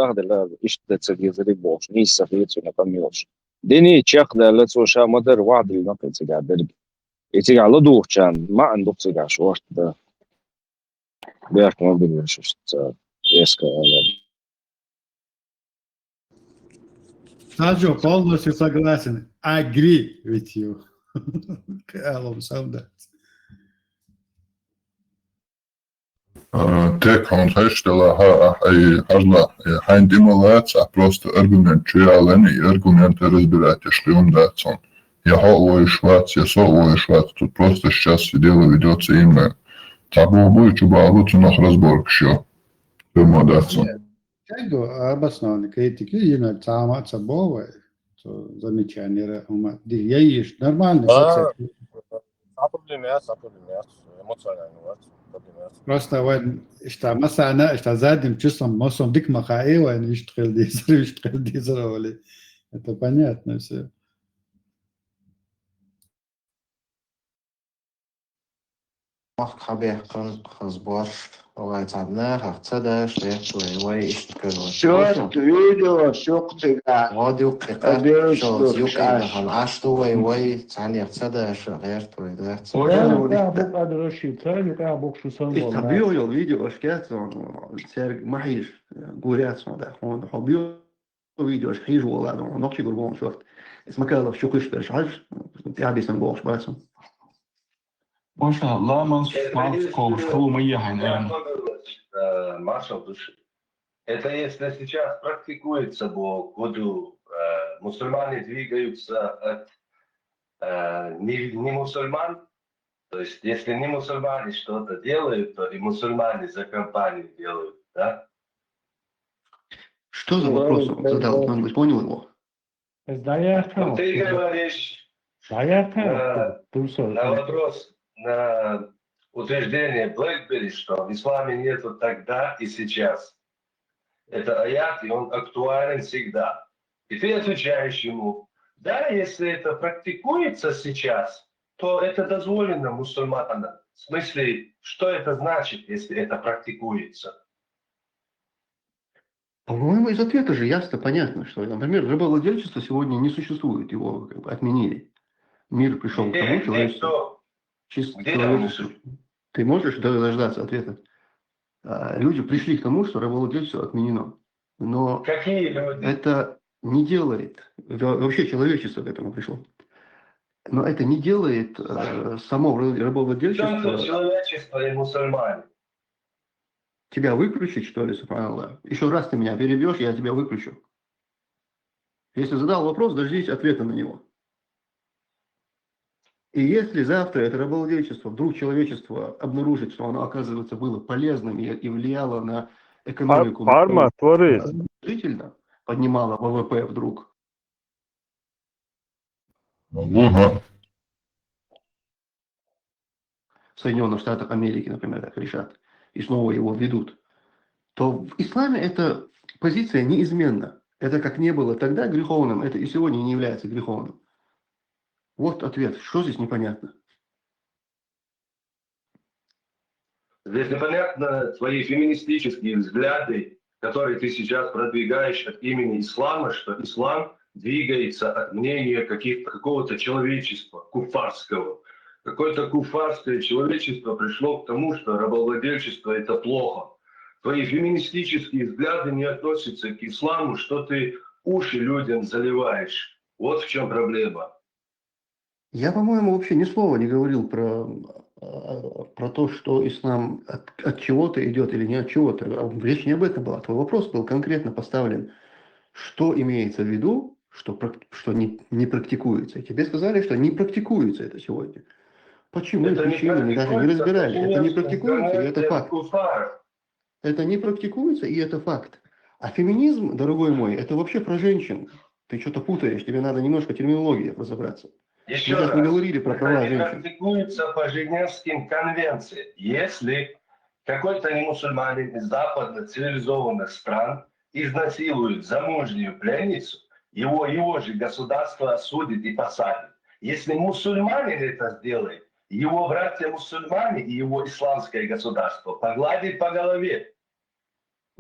داخل اشتت جزري بوش نيسا فيتو نقميوش ديني تشاق ده لتسو مدر وعد النقل تيجا دربي يتيجا لدوخ كان ما عندك تيجا شوشت ده بيحكي ما بدي شوشت يسكا Саджо, полностью согласен. Agree with you. Hello, Saudat. Так, он хэштела хажла хайндималаца, просто аргумент чуялани, аргументы разбирать, если он дается. Я холой швац, я солой швац, тут просто сейчас дело ведется именно. Табу будет, чуба лучше разбор, что ему дается. Тяго, обоснованно, критики, именно цама цабова, замечание, есть нормальный процесс. Просто when işte mesela işte zaten чувством мозгом дик махаева не иштрел дизер, это понятно все. مرحبا خزبار وغايتعبنا هغتدا شريط ويواي اشتكالوا شوت فيديو شوقتك غادي وقيقات شوز يوكي بخان عشتو ويواي تعني هغتدا شغيرت ويدات بقى درشي تاني بقى بوكشو سنبول Tabii video aşkıyat ser mahir guriyat da hon hobiyo video aşkıyı ولا ده نقش قربون شفت اسمه كده شو كش برشاج تعبي سنبوش باسم ما شاء الله ما сколько школу мы ехали. Маршал души. Это если сейчас практикуется по году, мусульмане двигаются от не мусульман, то есть если не мусульмане что-то делают, то и мусульмане за компанию делают, да? Что за вопрос он задал? Он быть понял его? Ну, ты говоришь на вопрос, на утверждение Блэкбери, что в исламе нету тогда и сейчас. Это аят, и он актуален всегда. И ты отвечаешь ему, да, если это практикуется сейчас, то это дозволено мусульманам. В смысле, что это значит, если это практикуется? По-моему, из ответа же ясно, понятно, что, например, рабовладельчество сегодня не существует, его как бы отменили. Мир пришел к тому, человечество... Ты можешь дождаться ответа? Люди пришли к тому, что рабовладельчество отменено. Но какие люди? Это не делает, вообще человечество к этому пришло. Но это не делает само рабовладельчество... Человечество и мусульмане. Тебя выключить, что ли, субханаллах? Еще раз ты меня перебьешь, я тебя выключу. Если задал вопрос, дождись ответа на него. И если завтра это рабовладельчество, вдруг человечество обнаружит, что оно, оказывается, было полезным и влияло на экономику, положительно поднимало ВВП вдруг. В Соединенных Штатах Америки, например, так решат, и снова его введут, то в исламе эта позиция неизменна. Это как не было тогда греховным, это и сегодня не является греховным. Вот ответ. Что здесь непонятно? Здесь непонятно твои феминистические взгляды, которые ты сейчас продвигаешь от имени ислама, что ислам двигается от мнения какого-то человечества, куфарского. Какое-то куфарское человечество пришло к тому, что рабовладельчество – это плохо. Твои феминистические взгляды не относятся к исламу, что ты уши людям заливаешь. Вот в чем проблема. Я, по-моему, вообще ни слова не говорил про то, что ислам от чего-то идет или не от чего-то. Речь не об этом была. Твой вопрос был конкретно поставлен. Что имеется в виду, что не практикуется? И тебе сказали, что не практикуется это сегодня. Почему? Причины мы даже не разбирали. Это не практикуется, и это факт. Это не практикуется, и это факт. А феминизм, дорогой мой, это вообще про женщин. Ты что-то путаешь, тебе надо немножко терминологии разобраться. Еще мы сейчас раз, не говорили про права женщин. Это практикуется по Женевским конвенциям. Если какой-то немусульманин из западно-цивилизованных стран изнасилует замужнюю пленницу, его же государство осудит и посадит. Если мусульманин это сделает, его братья-мусульмане и его исламское государство погладит по голове.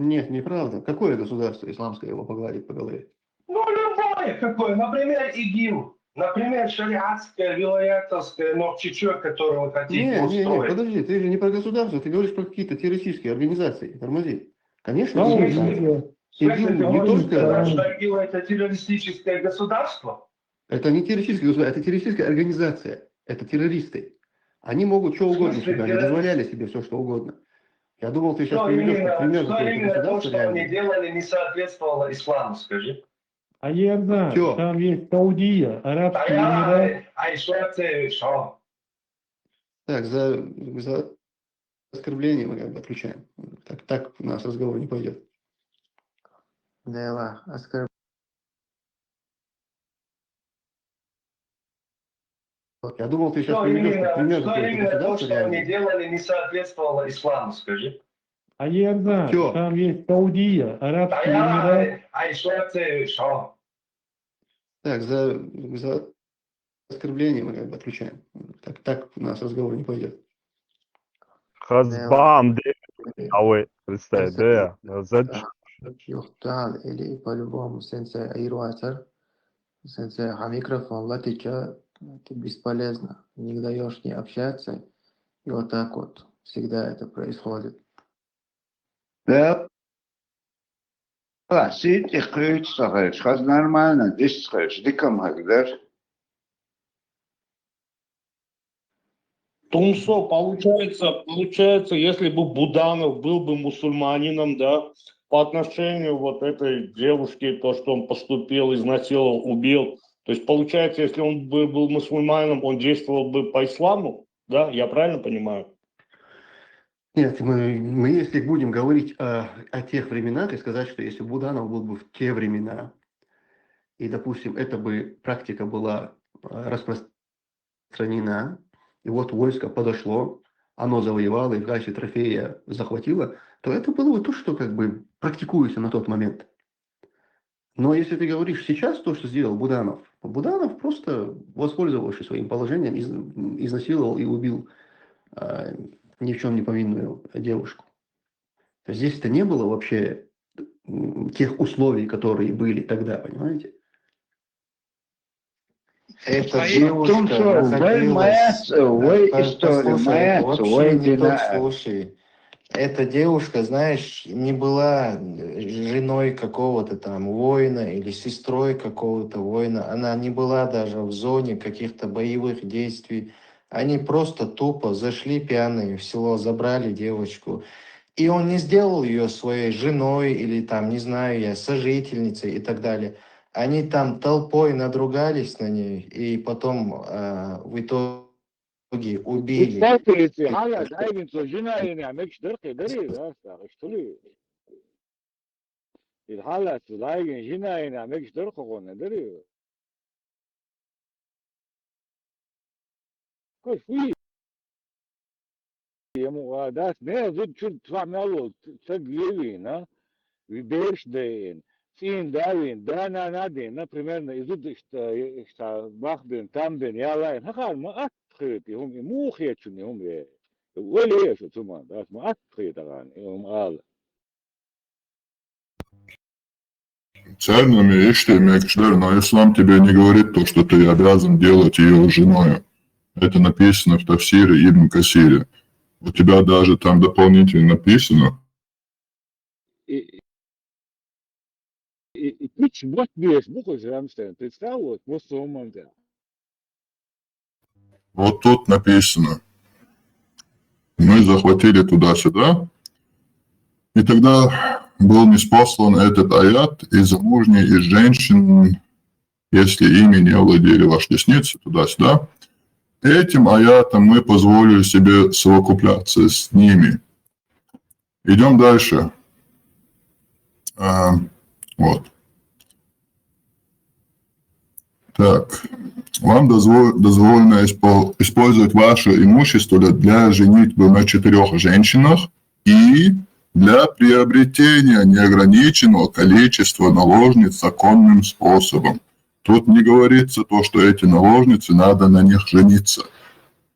Нет, неправда. Какое государство исламское его погладит по голове? Ну, любое какое. Например, ИГИЛ. Например, шариатское, вилаятовское, но чуть-чуть, которое вы хотите Не, устроить. подожди, ты же не про государство, ты говоришь про какие-то террористические организации. Тормози. Конечно, В ИГИЛ, смысле, ИГИЛ ты не хочешь сказать, только... что ИГИЛ это террористическое государство? Это не террористическое государство, это террористическая организация. Это террористы. Они могут что В угодно смысле, себе, они дозволяли себе все, что угодно. Я думал, ты сейчас Что приведешь как пример что какое-то именно то, государство что они реальное. делали, не соответствовало исламу, скажи? А Иордан, Всё. там есть Саудия, Арабские Эмираты. А что это, что? Так, за оскорбление мы как бы отключаем. Так у нас разговор не пойдет. Дела, оскорбление. Я думал, ты сейчас Что приведешь как пример что какое-то именно то, государство что они реальное. делали, не соответствовало исламу, скажи? А Иордан, Всё. там есть Саудия, Арабские Эмираты. А что это, что? Так, за оскорбление мы как бы отключаем. Так у нас разговор не пойдет. Хазбам, представь, да, Юхтан или по-любому сенсей Айруатер, сенсей, а микрофон латича, это бесполезно. Не даешь не общаться, и вот так вот всегда это происходит. Да. Сидите, хрюсь, хаз нормально, здесь диком хагдер. Тумсо, получается, если бы Буданов был бы мусульманином, да, по отношению вот этой девушки, то, что он поступил, изнасиловал, убил, то есть получается, если он бы был мусульманином, он действовал бы по исламу, да, я правильно понимаю? Нет, мы если будем говорить о тех временах и сказать, что если Буданов был бы в те времена, и, допустим, эта бы практика была распространена, и вот войско подошло, оно завоевало и в качестве трофея захватило, то это было бы то, что как бы практикуется на тот момент. Но если ты говоришь сейчас то, что сделал Буданов, Буданов просто, воспользовавшись своим положением, изнасиловал и убил ни в чем не повинную девушку. То есть здесь-то не было вообще тех условий, которые были тогда, понимаете? Эта девушка слушай, эта девушка, знаешь, не была женой какого-то там воина или сестрой какого-то воина. Она не была даже в зоне каких-то боевых действий. Они просто тупо зашли пьяные в село, забрали девочку. И он не сделал ее своей женой или там, не знаю я, сожительницей и так далее. Они там толпой надругались на ней и потом в итоге убили. Fin davin, dana nadin, например, изуд что бахбин, тамбин, ялайн, хахал, ма атхит, им мухьячун, им вели что тума, да, ма атхит аган, им ал. Царными иштами, но ислам тебе не говорит то, что ты обязан делать ее женой. Это написано в Тафсире Ибн Касире. У тебя даже там дополнительно написано. И пич вот беш, буху Рамштайн, представил, вот мусульман, да. Вот тут написано. Мы захватили туда-сюда, и тогда был ниспослан этот аят, и замужние, и женщин, если ими не овладели ваши десницы, туда-сюда. Этим аятом мы позволили себе совокупляться с ними. Идем дальше. Вот. Так. Вам дозволено использовать ваше имущество для женитьбы на 4 женщинах и для приобретения неограниченного количества наложниц законным способом. Тут не говорится то, что эти наложницы, надо на них жениться.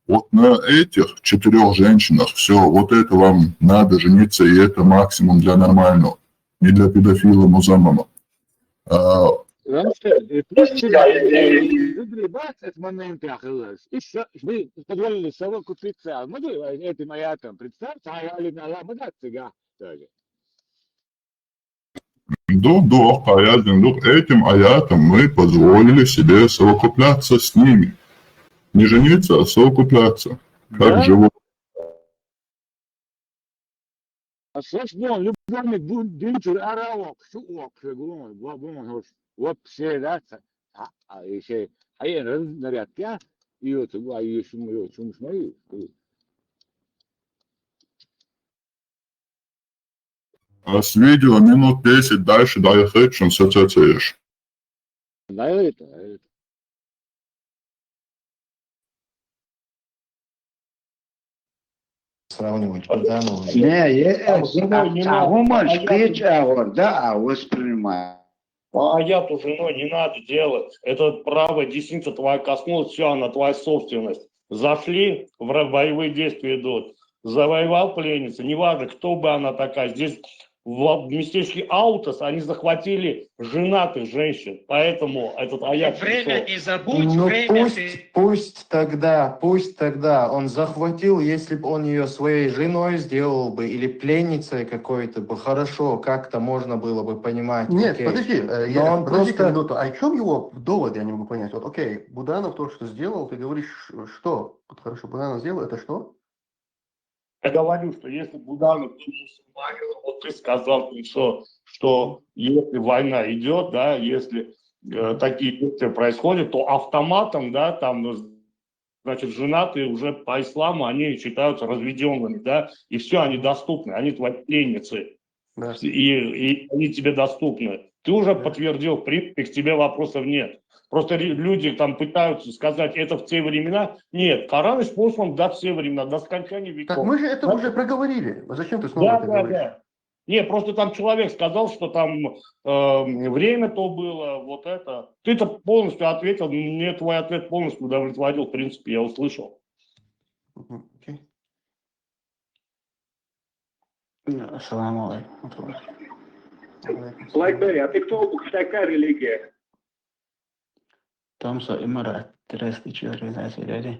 Вот на этих 4 женщинах все, вот это вам надо жениться, и это максимум для нормального, не для педофила музамама. Потому что плюс загребать от момента ахиллес. И мы позволили собой купиться. Мы этим аятом представьте, а я на ламадат сега тоже. Этим аятом мы позволили себе совокупляться с ними. Не жениться, а совокупляться. Как живут. А собственно, любовник будет динчур аравок, шуок, шагун, вабун, вот все, да, а еще, а я нарядка, и вот, а еще мы, смотри. А с видео минут 10 дальше дай хэчун соцсетишь. Да, это. Сравнивать Буданова. Да, воспринимаю. А аяту женой не надо делать. Это право действительно твое коснулось, все, она твоя собственность. Зашли, боевые действия идут. Завоевал пленницу, неважно, кто бы она такая. Здесь в местечке Аутос они захватили женатых женщин. Поэтому этот аят... Время не забудь, ну, пусть тогда он захватил, если бы он ее своей женой сделал бы или пленницей какой-то бы, хорошо, как-то можно было бы понимать. Нет, окей. подожди, он подожди просто... минуту, а в чем его довод, я не могу понять. Вот, окей, Буданов то, что сделал, ты говоришь, что? Вот хорошо, Буданов сделал, это что? Я говорю, что если Буданов был мусульманином, вот ты сказал, что если война идет, да, если такие действия происходят, то автоматом, да, там, значит, женатые уже по исламу, они считаются разведенными, да, и все, они доступны, они твои пленницы, Да. и они тебе доступны. Ты уже подтвердил, в принципе, к тебе вопросов нет. Просто люди там пытаются сказать, это в те времена. Нет, Коран использован до все времена, до скончания веков. Так мы же это уже проговорили. Зачем ты снова это говоришь? Да. Нет, просто там человек сказал, что там время то было, вот это. Ты-то полностью ответил, мне твой ответ полностью удовлетворил, в принципе, я услышал. Okay. Ассаламу алейкум. Блэкберри, а ты кто? Какая религия? Тамса Имарат, террористическая организация, дядя.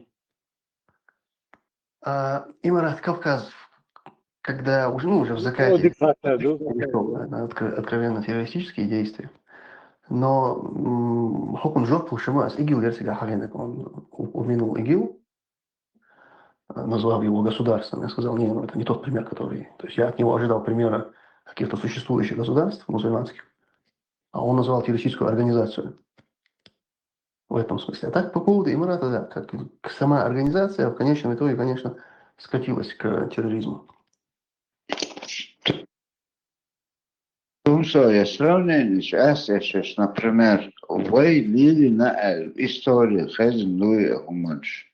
Имарат Кавказ, когда уже в закате откровенно террористические действия, но хокун жоп пушимас ИГИЛ версия Хагенек, он упомянул ИГИЛ, назвал его государством, я сказал, не, это не тот пример, который... То есть я от него ожидал примера каких-то существующих государств мусульманских, а он назвал террористическую организацию. В этом смысле. А так, по поводу Эмирата, да, как сама организация в конечном итоге, конечно, скатилась к терроризму. Я сравнение сейчас, например, вы лили на историю Хазин Луи Хуманш.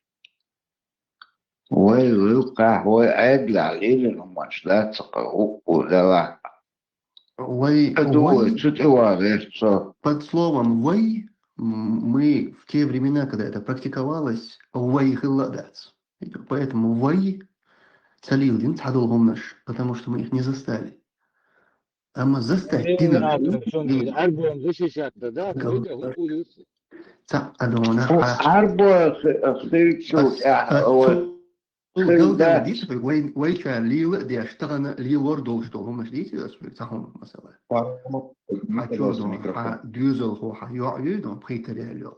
Вы лука, вы айдла лили Хуманш, да, цакау, удала. Под словом «вай» мы в те времена, когда это практиковалось, «вай хилладац». Поэтому «вай» цалилдин цадулгум наш, потому что мы их не застали. А мы застали. الجودة دي ويكا ليل دي اشتغل لي وردو شتو هم مش دي تاعهم مثلا حاجودو دوزو هو حيوعيو دون بريتريالو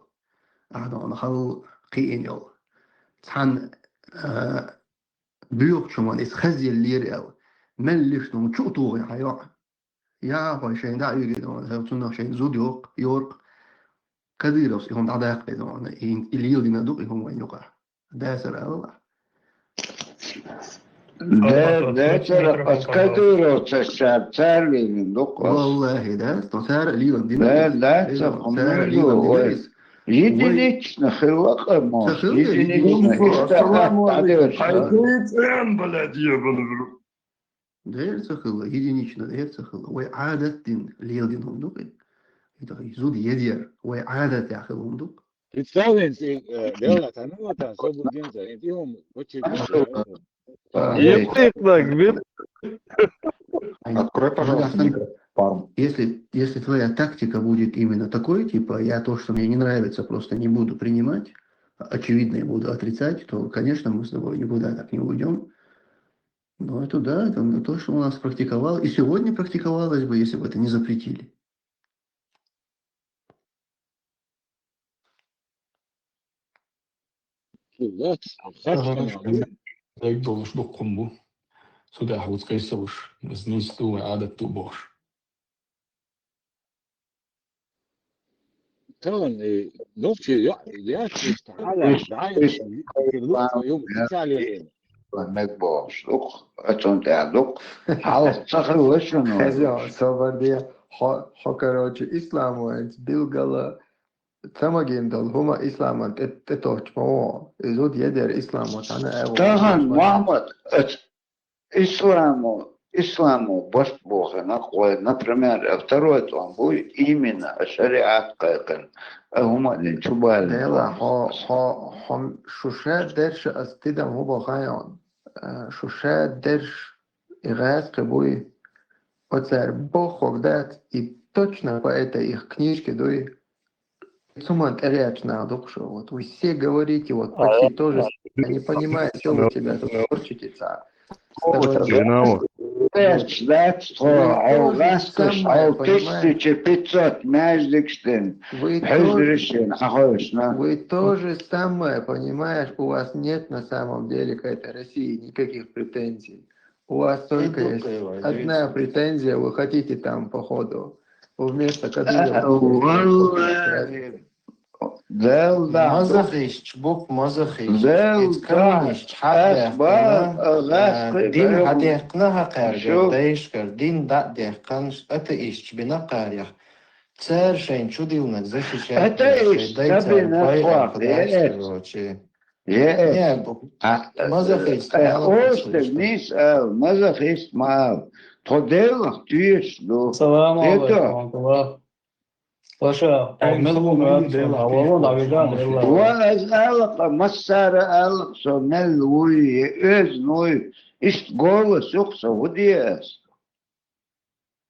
انا خل قينيو تحن بيوك شمان اس خزي الليريو ملش دون شوتو حيوع يا باي شين دا يجي دون هاتونا شين زود يورق كديروس يهم دعاق دون الليل دي ندوق يهم وين يقع ده سر الله والله ده صار ليون دي لا صار ليون единично хилакам ديرتخل единично ديرتخل وعادة ليون دي هندوق يزود يدير وعادة ياخذ هندوق представлен, дело тануатан, собудинца, им очевидно. Епик, бит. Открой, пожалуйста, микрофон. Если твоя тактика будет именно такой, типа я то, что мне не нравится, просто не буду принимать, очевидно, я буду отрицать, то, конечно, мы с тобой никуда так не уйдем. Но это да, это то, что у нас практиковалось, и сегодня практиковалось бы, если бы это не запретили. Ik doe nog combo. Zodat je het krijgt zelfs. Dus nu is het aardig toe boos. طبعا نوبشي ياتي تعالى دعاية يوم إيطاليا مكبوش لوك أتون تعلق حاول تصخر وشنو Хозяин, Савардия, Хокорочи, Исламуэнс, Билгала, Тамагиндал, Хума Исламант, это чмо, изуд едер Исламот, она эго. Тахан Мухаммад, исламу башбога нахуй, например, второй там будет именно шариат кайкан, هما اللي نشوفها هم شوشات درش استيدم هو بخايان شوشات درش играет кабуи оцер бохог дат и точно по этой их книжке дуи сумант речна докшо вот вы все говорите вот почти тоже не понимают что вы тебя тут корчите Вы то же самое, понимаешь, у вас нет на самом деле к этой России никаких претензий. У вас только есть одна претензия, вы хотите там походу вместо Кадырова. مزخيش بوك مزخيش اتكونش حد دين حد يقنها قارجة دايش كار دين دا ديقنش أتايش بنا قاريخ تسار شين شو ديونك زي شي أتايش تبنا قواق مزخيش أوستك نسأل مزخيش معاو توديلك تيش دو السلام عليكم Паша, وأسألك مسار ألق سنل وي إذنوي إشت قولة سقسة ودياس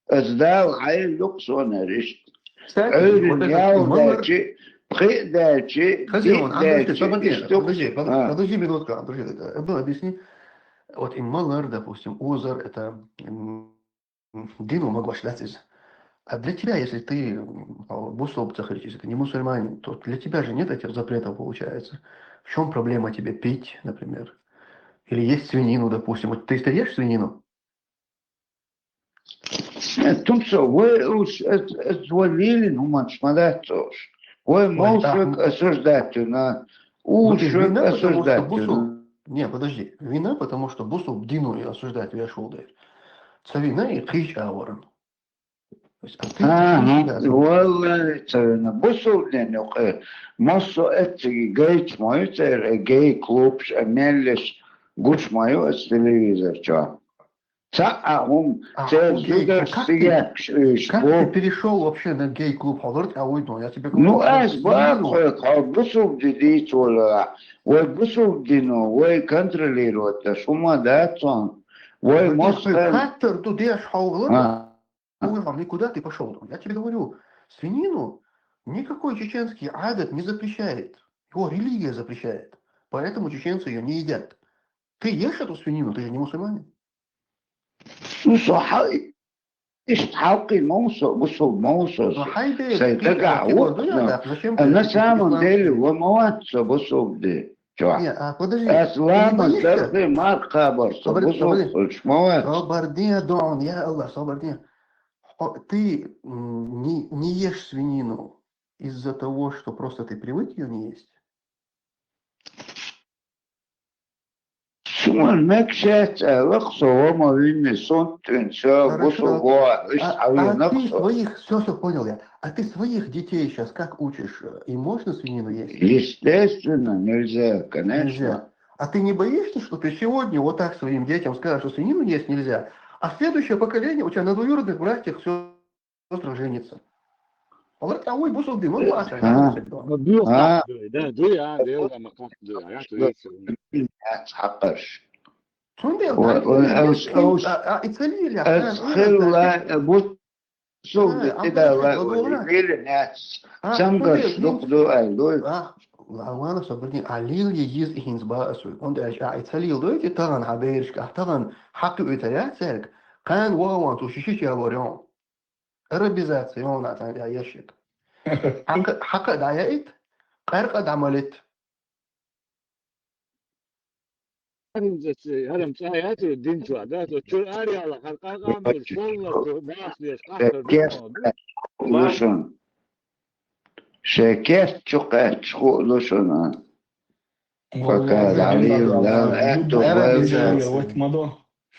أزدال حي لقصونا رشت عيرن ياو داتي بخيء داتي Подожди минутку, объясни. Вот иммалар, допустим, узар, это дину могвашлятис. А для тебя, если ты в усобцах, если ты не мусульманин, то для тебя же нет этих запретов, получается. В чем проблема тебе пить, например? Или есть свинину, допустим. Вот ты ешь свинину? Нет, вы отвалили, ну, мачмадатош. Вы молчок осуждать на ушек осуждать. Не, подожди. Вина, потому что бусу дину и осуждать вешулдер. Цавина и хич аворан. والله ترى بصوا لأنه مصر أتجي جيت ما يصير جاي كلوبش أملش قوش ما يو التلفزيون شو ساعهم تزوجر سياق Как ты перешел вообще на гей-клуб Хазарт, а уйду? Я тебе говорю. Ну, бахой, бусу дидить вلا, вы бусу дину, вы контролируете, шума датсон, вы мостер. Хаттер туда шаулар. Никуда ты пошел. Я тебе говорю, свинину никакой чеченский адет не запрещает. Его религия запрещает. Поэтому чеченцы ее не едят. Ты ешь эту свинину, ты же не мусульманин. Ну, صحيح. استحقي موصل بصوا موصل سيتقع أنا سامن ديلي وموات بصوا بدي أسلام الدربي ما قابر بصوا موات صبردين دعون يا الله صبردين. Ты не ешь свинину из-за того, что просто ты привык ее не есть? Все понял я. А ты своих детей сейчас как учишь? Им можно свинину есть? Естественно, нельзя, конечно. Нельзя. А ты не боишься, что ты сегодня вот так своим детям скажешь, что свинину есть нельзя, а следующее поколение у тебя на двоюродных братьях все женится? والله تعوي بوصل دي من باخر مبلوغ ده دوي ده يوم ما كان دوي يا تويس حقش شون دي إتسلي يا أسخلا بوصل كده وغير الناس سمكش دقدو أيدوي وانا صبرني عليل يجيز إهنز باسوي und إتسلي لوي تغن عبيرش تغن حقي إتيات سيرك كان وان تو شيشيش يا وريون ربيزات سيون عتان يا يشك حق دعيت قرق عملت هذا مسايات الدين شو عدات وشو أري على خلقات عمل كل ناس لوشون شكيت شقات شو لوشون فكان علي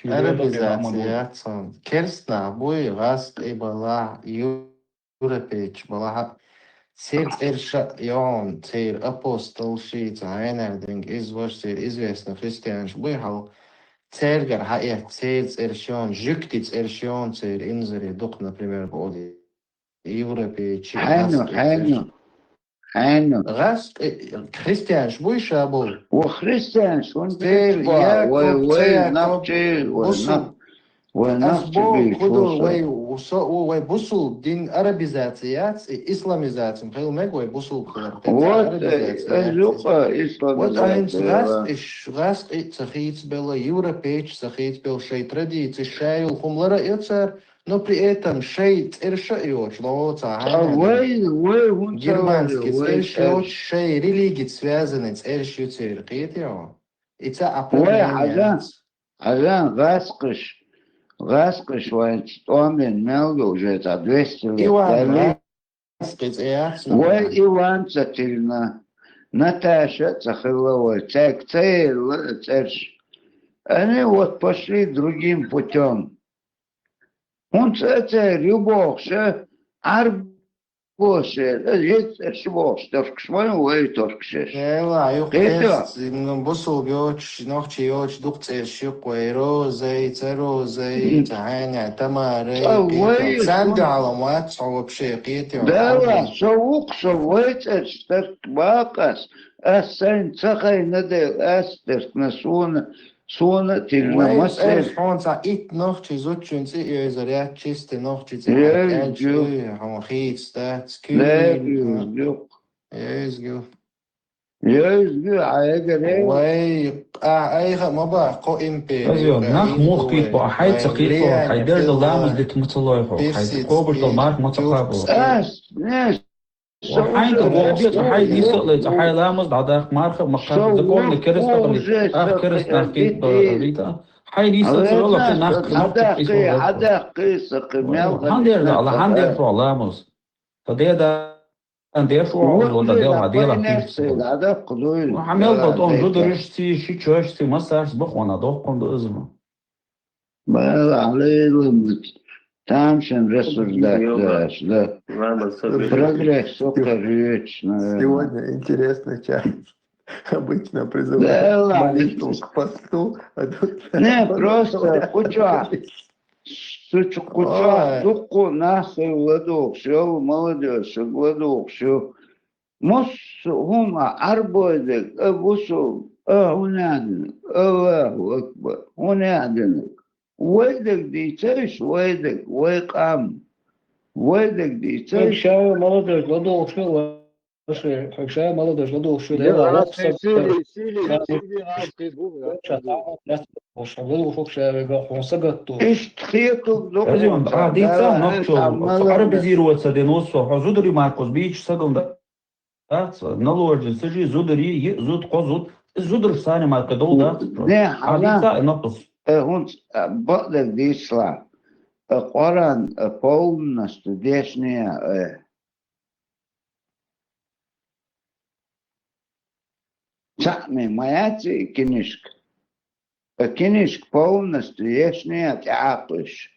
Арабизация, керстна, бой, раст и была, Европеч, была цир эрша, йон, цир апостол, ши, цайнердинг, извостир, известно, христианш, быхал, цергар, хаэ, цир эршон, жюктиц эршон, цир, инзари, дух, например, боди, Европеч, حانو راست خريستيانش بوي شابو وخريستيانش ستيبا وي نقشي أسبوع خدو وي بوصل دين أرابيزاتيات إسلاميزاتيم خيل ميك وي بوصل وات أزوقا إسلاميزاتيات راست تخيت بلا يوروبيتش تخيت بلا شي تراديتي شاي والخملرة يتصير но при этом шей цершаёч, лоца, германский цершаёч, шей религии связаны цершью церкви, и это определение. Азан غاسقش وانت تؤمن ملغو уже это 200 лет. Иван Цатильна, Наташа Цахилова, церш. Они вот пошли другим путем. Он любовь, арбоше, есть швош, только шмон уэй только шеш. Ела, юхес, бусул бьёч, нохчи ёч, духцер шюквей, розей, церозей, таня, тамарей, сам галамат, вообще кити. Да, шоук, шоуэцер, штат бакас, асайн цахай надел, астерт на Sona tilna masel. Fransa it nog te zoetjen ze is er ja chiste nog te zeggen. Ja, gewoon giets dat skuur. Yes, go. Wai, eigen maar ba, ko impe. Nach mocht dit bij hij zakit voor hij der de lamas dit moet lopen. Hij koopt de markt moet kopen. Nee. وحين تقول حي دي سقلت حي لامز بعد مارخ مقام تقول لكريست قبل كريست نحكي بريتا حي دي سقلت والله كنا نحكي هذا قصة قميل هندير على هندير فو لامز فده هندير فو ولا ده عادي هذا قدوي عمل بطون جدرش سي شي تشوش سي مساس بخوانا دوقم ده ازمه ما عليه Тамшин рассуждать, да. Прогресс только речь. Сегодня интересный час. Обычно призывают молитву к посту. Не, просто куча. Куча, туку нахуй владу, все, молодежь, владу, все. Мос гума, арбойдек, абусу, унядин, Аллаху Акбар, унядин. ويدك دي تيش ويدك ويقام ويدك دي تيش حكشاي молодежь ладох شو وشي حكشاي молодежь ладох شو ده ايش تخيطوا لازم عادي سام نقطه عربي زيرو وتصدنوس حزودري ماركوس بيش سكند نلورج سجي زودري زود قزود زودر ثاني مارك دولدا عادي نقص Он бадак дисла. Коран полностью дешняя. Сами мояти книжка. Книжка полностью дешняя тяпыш.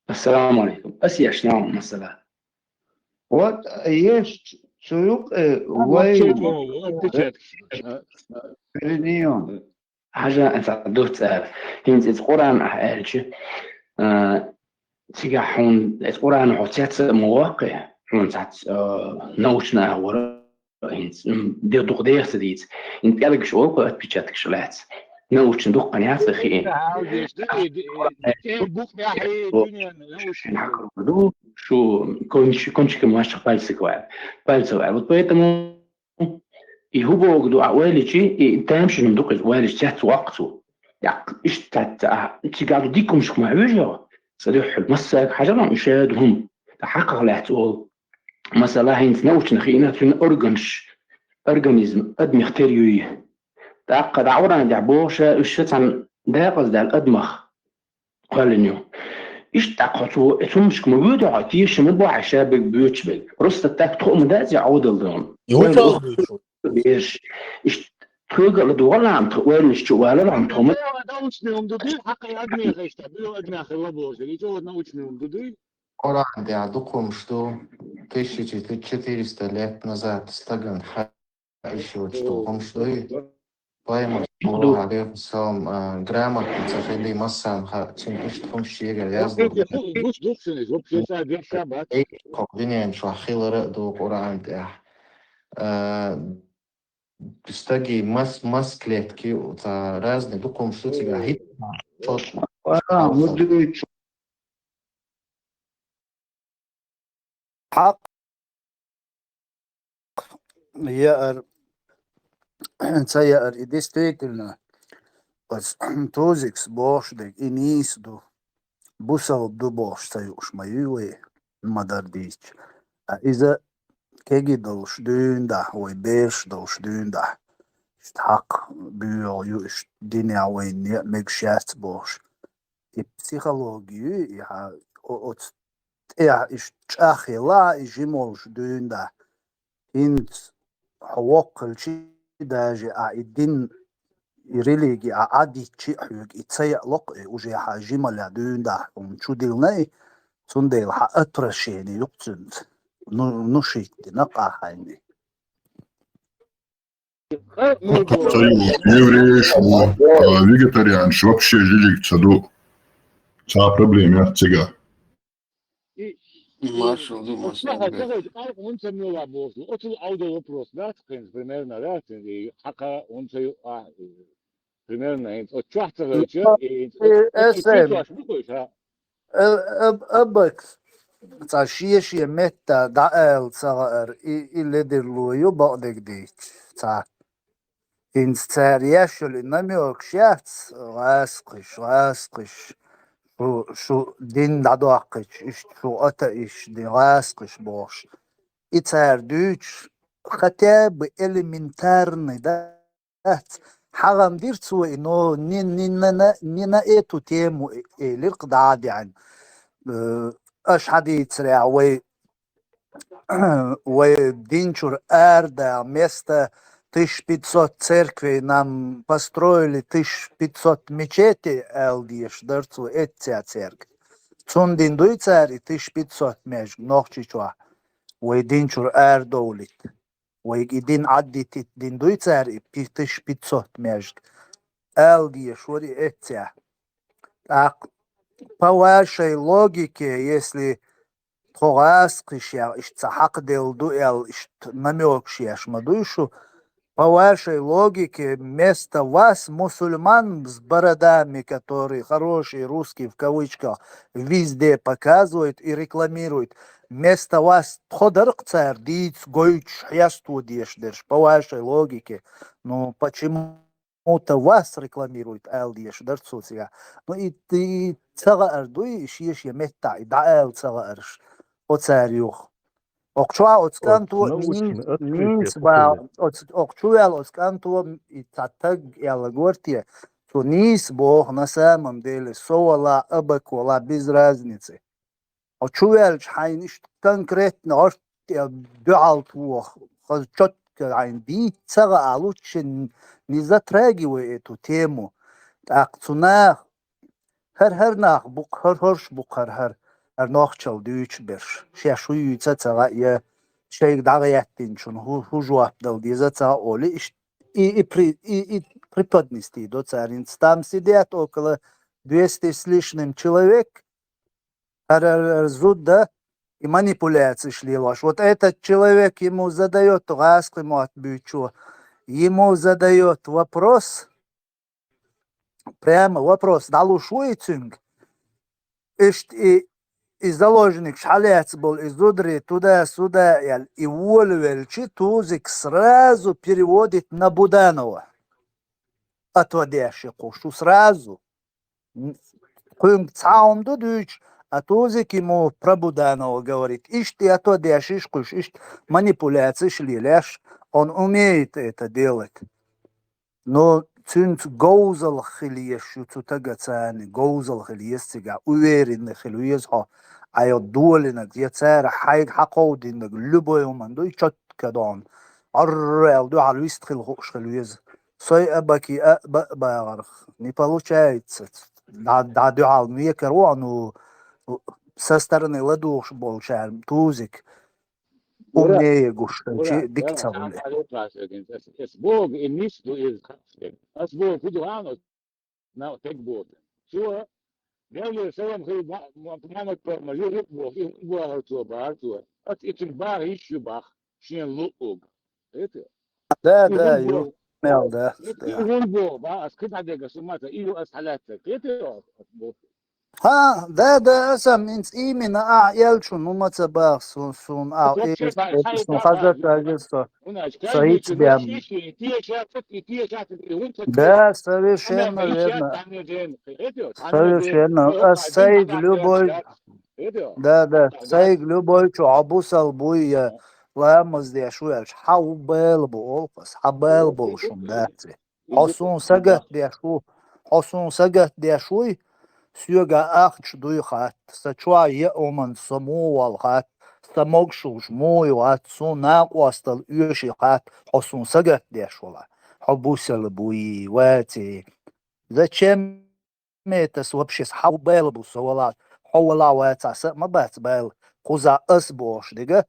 Ассаламу алейкум. Асьяшням масала. Вот есть суюк вай. Переднион. حاجة أنت دوت سهل هين القرآن أحالش تيجحون القرآن حطيت مواقع научная вора, дер дух дерste dit. In elke school wordt budget geslecht. Naучный дух понятия хи. Что кончики младших пальцев вот поэтому и هو قدو عوالي شيء تامش ندوق عوالي شات وقته يعني إيش تقعدوا ديكم مش معوجة صديق المسك حاجة ما مشاهدهم تحقق لا تقول مثلا هين تنوش نخينا في أورجانيزم أدمي اختيريوي تعقد عورنا دعبوشة إيش عن داقز دع الأدمخ قالنيو إيش تعقدوا إتمش موجودة عتيش من بوع شابك بيوتشبك رست التاك تقوم دازي عود الدون بيش إيش تقول دولا عم تقول إيش شوالة عم تقوم научные умдуды, حقي أدمي خيش تبيو أدمي أخي لبوش اللي جو научные умдуды. Коран дядуком, что 1400 лет назад стаган еще что он что и поэма говорил сам грамотно заходи массам чем что он щега ясно винен что хилера до Коран стаги масс клетки за разные дуком что тебя хит حق يأر سيأر إدستيكلنا بس توزيكس بوش ديك إنيس دو بوسال دو بوش سيوش مايوي مدار ديش إذا كيجي دوش دون ده ويبيرش دوش دون ده حق بيو يوش دنيا وين مكشات بوش البسيخولوجي يا إيش أخي لا يجمعش دون ده إنت حوقل شيء داجي الدين يريليجي عادي شيء حيوك يتسيق لقي وجي حاجمة دون ده ومشو ديلناي سنديل حأترشيني يقتند نشيك نقع حيني Евреи, вегетарианцы вообще жили к саду. Ця проблема цега. Маршал думал, он сомневал бог. Вот аудио вопрос, да, примерно, да, и хака он се примерно, от чахтера и أبك تعشيش يمتى دعال صغر إلى درلو يبقى ديك تاع إن تاريش الإنمي وكشات غاسقش شو دين دعوقش إيش شو أتايش دين غاسقش بوش إتار دوش خطاب إلمنتارني دات حرام ديرتو إنه نينا إيتو تيمو للقضاء يعني أش حديث رعوي ودинчур Эрда вместо 1500 церквей нам построили 1500 мечетей элдиш дырцу эти церковь. Цундин дуйцари 1500 меж нохчичва. ودинчур Эрда улит. ويدين عدي دين дуйцари 1500 меж элдиш вори эти. Так по вашей логике, если Тогаскишья, Ишцахак делдуэл, намекшьяш мадушу, по вашей логике, вместо вас мусульман с бородами, которые хорошие русские в кавычках везде показывают и рекламируют, вместо вас тходарк царь, диц, гойч, ясту дешдерш, по вашей логике, ну почему-то вас рекламируют элдеш дерцуция. Ну и ты цага ардуи шиеш емета и даэл цага арш. Оцарюх. Окчуа оцканту минс ба окчуэл оцканту и татаг ялагортия. То низ бог на самом деле совала абакола без разницы. Очуэл хайниш конкретно ошт дуалтух. Четко айн ди цага алучин не затрагивай эту тему. Так цунах هر ناخ بق هرش بق هر ناخچل دوچ برش شیشوی یتسا یا شیگ دعیتین چون هو جواب دل دیزا تا اولی и преподнести до царин. Там сидят около 200 с лишним человек, разут, да, и манипуляции шли ложь. Вот этот человек ему задает, ему отбючу, ему задает вопрос, прямо вопрос, далушуицинг, и заложник шалец был из удри туда-сюда, и Вольвельчи Тузик сразу переводит на Буданова. Отводящий кушу сразу. Пункт сам дудуч, а Тузик ему про Буданова говорит. Ишь ты отводящий куш, ишь манипуляции шли, ляж. Он умеет это делать. Но цинц гоузал хильешу цутагацани, гоузал хильестига, уверенный хильезха, а я дуалинак, я цара хайг хакоудинак, любой уманду и четко дон. Аррел, ду алвист хильхуш хильез. Сой абаки абарх. Не получается. Да дуал мекеру, ну со стороны ладуш большая, Тузик. Умнее гушачи дикцавли. Es Bog in nicht so ist. Das Bog für Johannes. Na, tek Bog. So, der wir sagen, man per mal Bog in Bog zu Bar zu. Das ist ein Bar ist Bach, schön Lug. Да, да. Бог, а скажи, да, что мата, и осталось. Это ها ده اسم именно يلشون ممتى باخسون خذت اجلسه صحيح بيام да совершенно верно السيد любой да السيد любой عبوس البوية لا مزدي شوية حبل بولقس حبل بولشون داتي حسون سجت دي شوي سيوغا أخش دويخات سچوا يومن سموالخات سموغشوش مويوات سوناق واستل يوشيخات حسون سجت ديشولا حبوسل بوي واتي зачем это вообще حبل بوسولات حولا واتع ما بات بال قوزا أسبوش ديگه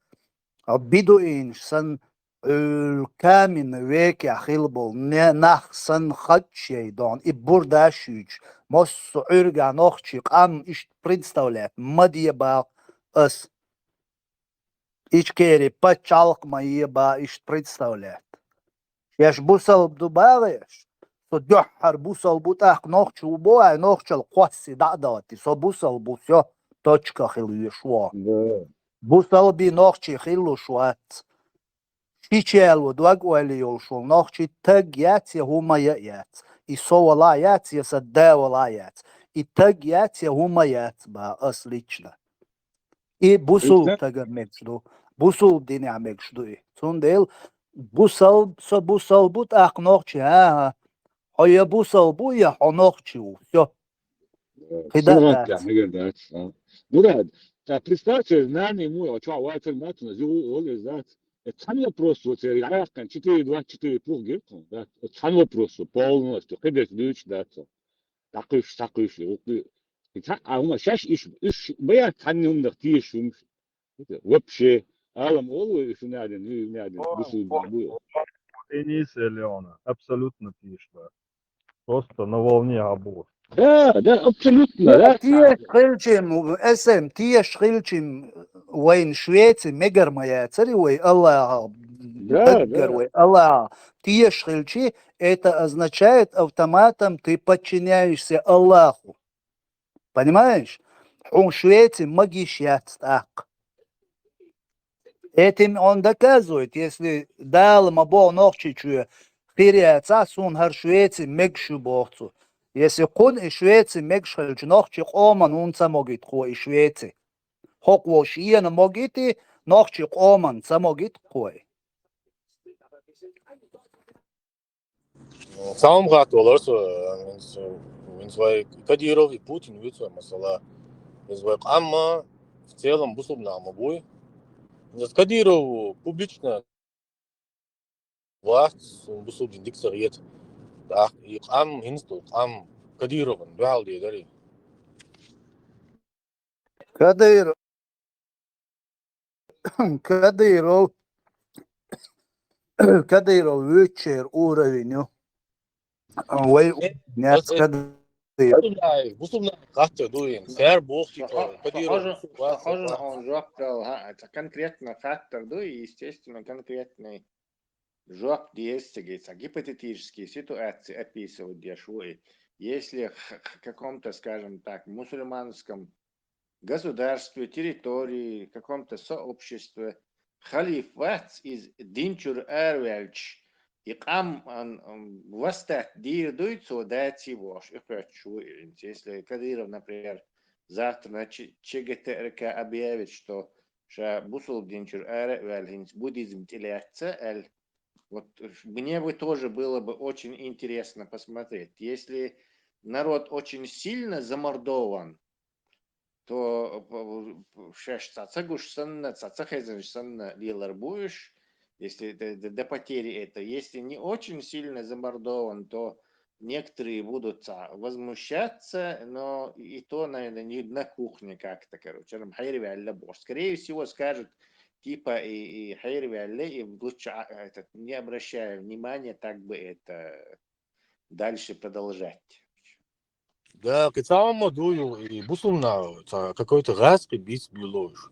بدوين سن الكامن ويك يا خلبل نخ سن خدشي دون и бурдашич мос урга нохчик ам иш представляет мадьеба ас ичкери пачалк маеба иш представляет яш бусал дубавеш то дохар бусал бутах нохчу боа нохчал қоси дадати со бусал бусё точка хилуешво бусал би нохчи хилушват Ичелу дуагуэлиол шул нохчи таг яти хума яят. И совала яти я садевала яят. И таг яти хума яят ба ас лично. И бусул тага мекшду. Бусул диня мекшду. Сундел бусал со бусал бут ах нохчи ха. Хоя бусал бу я нохчи. Всё. Мурад, представьте, знание ему, а что, вайтер матна, зю знать. Это вопрос, вот я говорю, 4-2-4 пух геркон, да, это вопрос, полностью, когда ключ даться, такыш, а у нас сейчас ищ, боя танным тишум, вообще, алам олу и финадин, Денис Леона, абсолютно пишет. Просто на волне обоих. Да, абсолютно, да. Тие шрильчим وين شويتي مجر ما يعتري وي الله بجر وي الله тиешхильчи это означает автоматом ты подчиняешься Аллаху. Понимаешь? Он швейци магишят так. Этим он доказывает, если дал мабо нохчичу хириаца сун хар швейци мегшу бохцу. Если кун и швейци мегшхильч нохчик оман унца могит хо и швейци. Хоквош иена могити нохчик оман самогит кой. Самым гад оларсы, винзвай Кадиров и Путин вицу масала. Винзвай амма в целом бусубна амабуй. С Кадиров публично власть бусубдин диксариет. Да, и ам хинсту ам Кадирован дуалди дари. Кадыров вечер уровень. Ой, нет, Бусумна как-то дуем. Сэр бог типа Похоже, кодировал. похоже на он жоптал, это конкретно фактор, да, и, естественно, конкретный жоп действуется, гипотетические ситуации описывают дешевые. Если в каком-то, скажем так, мусульманском государстве, территории, каком-то сообществе халифат из Динчур Эрвельч и там властать дирдует дать его. Если Кадыров, например, завтра на ЧГТРК объявит, что Бусул Динчур Эрвельч буддизм теляться, вот мне бы тоже было бы очень интересно посмотреть. Если народ очень сильно замордован, то будешь, если до потери это. Если не очень сильно замордован, то некоторые будут возмущаться, но и то, наверное, не на кухне как-то, короче. Скорее всего, скажут, типа, и и лучше не обращая внимания, так бы это дальше продолжать. Да, к самому дую и бусумна какой-то газ бис билош.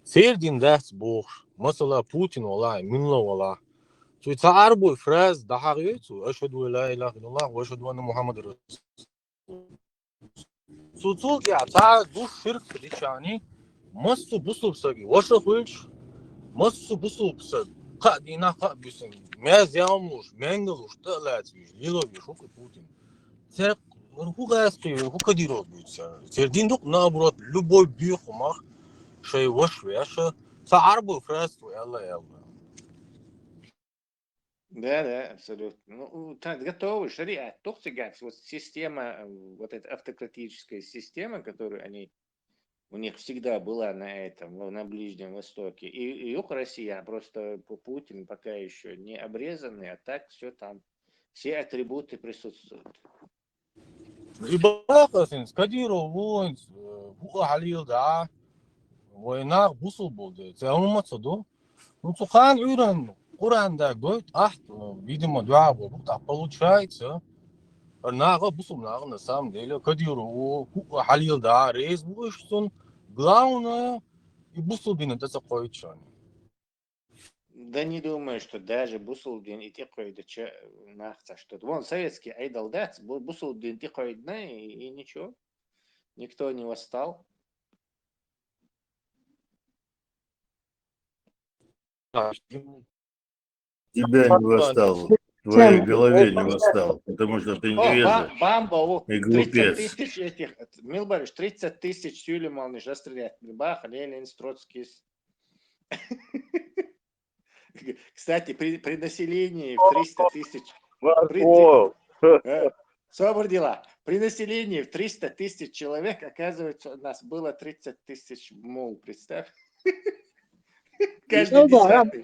Сердин даст бог. Масала Путин вала, минла вала. So it's a arbo phrase da hagaytu ashhadu an la ilaha illallah wa ashhadu anna muhammadar rasul. So so ya ta du shirk lishani masu busul sagi washa khulch masu busul sag qadina qabisin ma ziamush mangalush talat bi lilo bi shuk Putin. Ser hu gaski hu kadirov bitsa. Serdin duq nabrot любой бихумах shay wash yasha sa arbo phrase yalla yalla. Да, абсолютно. Ну, так, готовы, шариат, тухтигат, вот система, вот эта автократическая система, которую они, у них всегда была на этом, на Ближнем Востоке, и юг Россия, просто Путин пока еще не обрезанный, а так все там, все атрибуты присутствуют. Ибахасин, Кадиров, воин, Буха Халил, да, война, бусул болды. Зәумат саду. Ну, Цухан Юран, Куран, да, говорит, видимо, два года получается. Нага, бусул, нага, на самом деле, Кадиров, Буха Халил, да, рейс, Бушсон, главное, и бусул бина, да, закоечан. Да не думаю, что даже Бусулдин и Тихоида нахца, что вон советский айдол, да, Бусулдин Тихоидна и ничего, никто не восстал. Тебя не восстал, в твоей голове не восстал, потому что ты невежа Бамба, и 30 глупец. тысяч этих, Милбариш, 30 тысяч Сюлеман, расстрелять, Бах, Ленин, Троцкий. Кстати, при населении в 300 тысяч... Собор дела. При населении в 300 тысяч человек, оказывается, у нас было 30 тысяч мул, представь. Каждый десятый.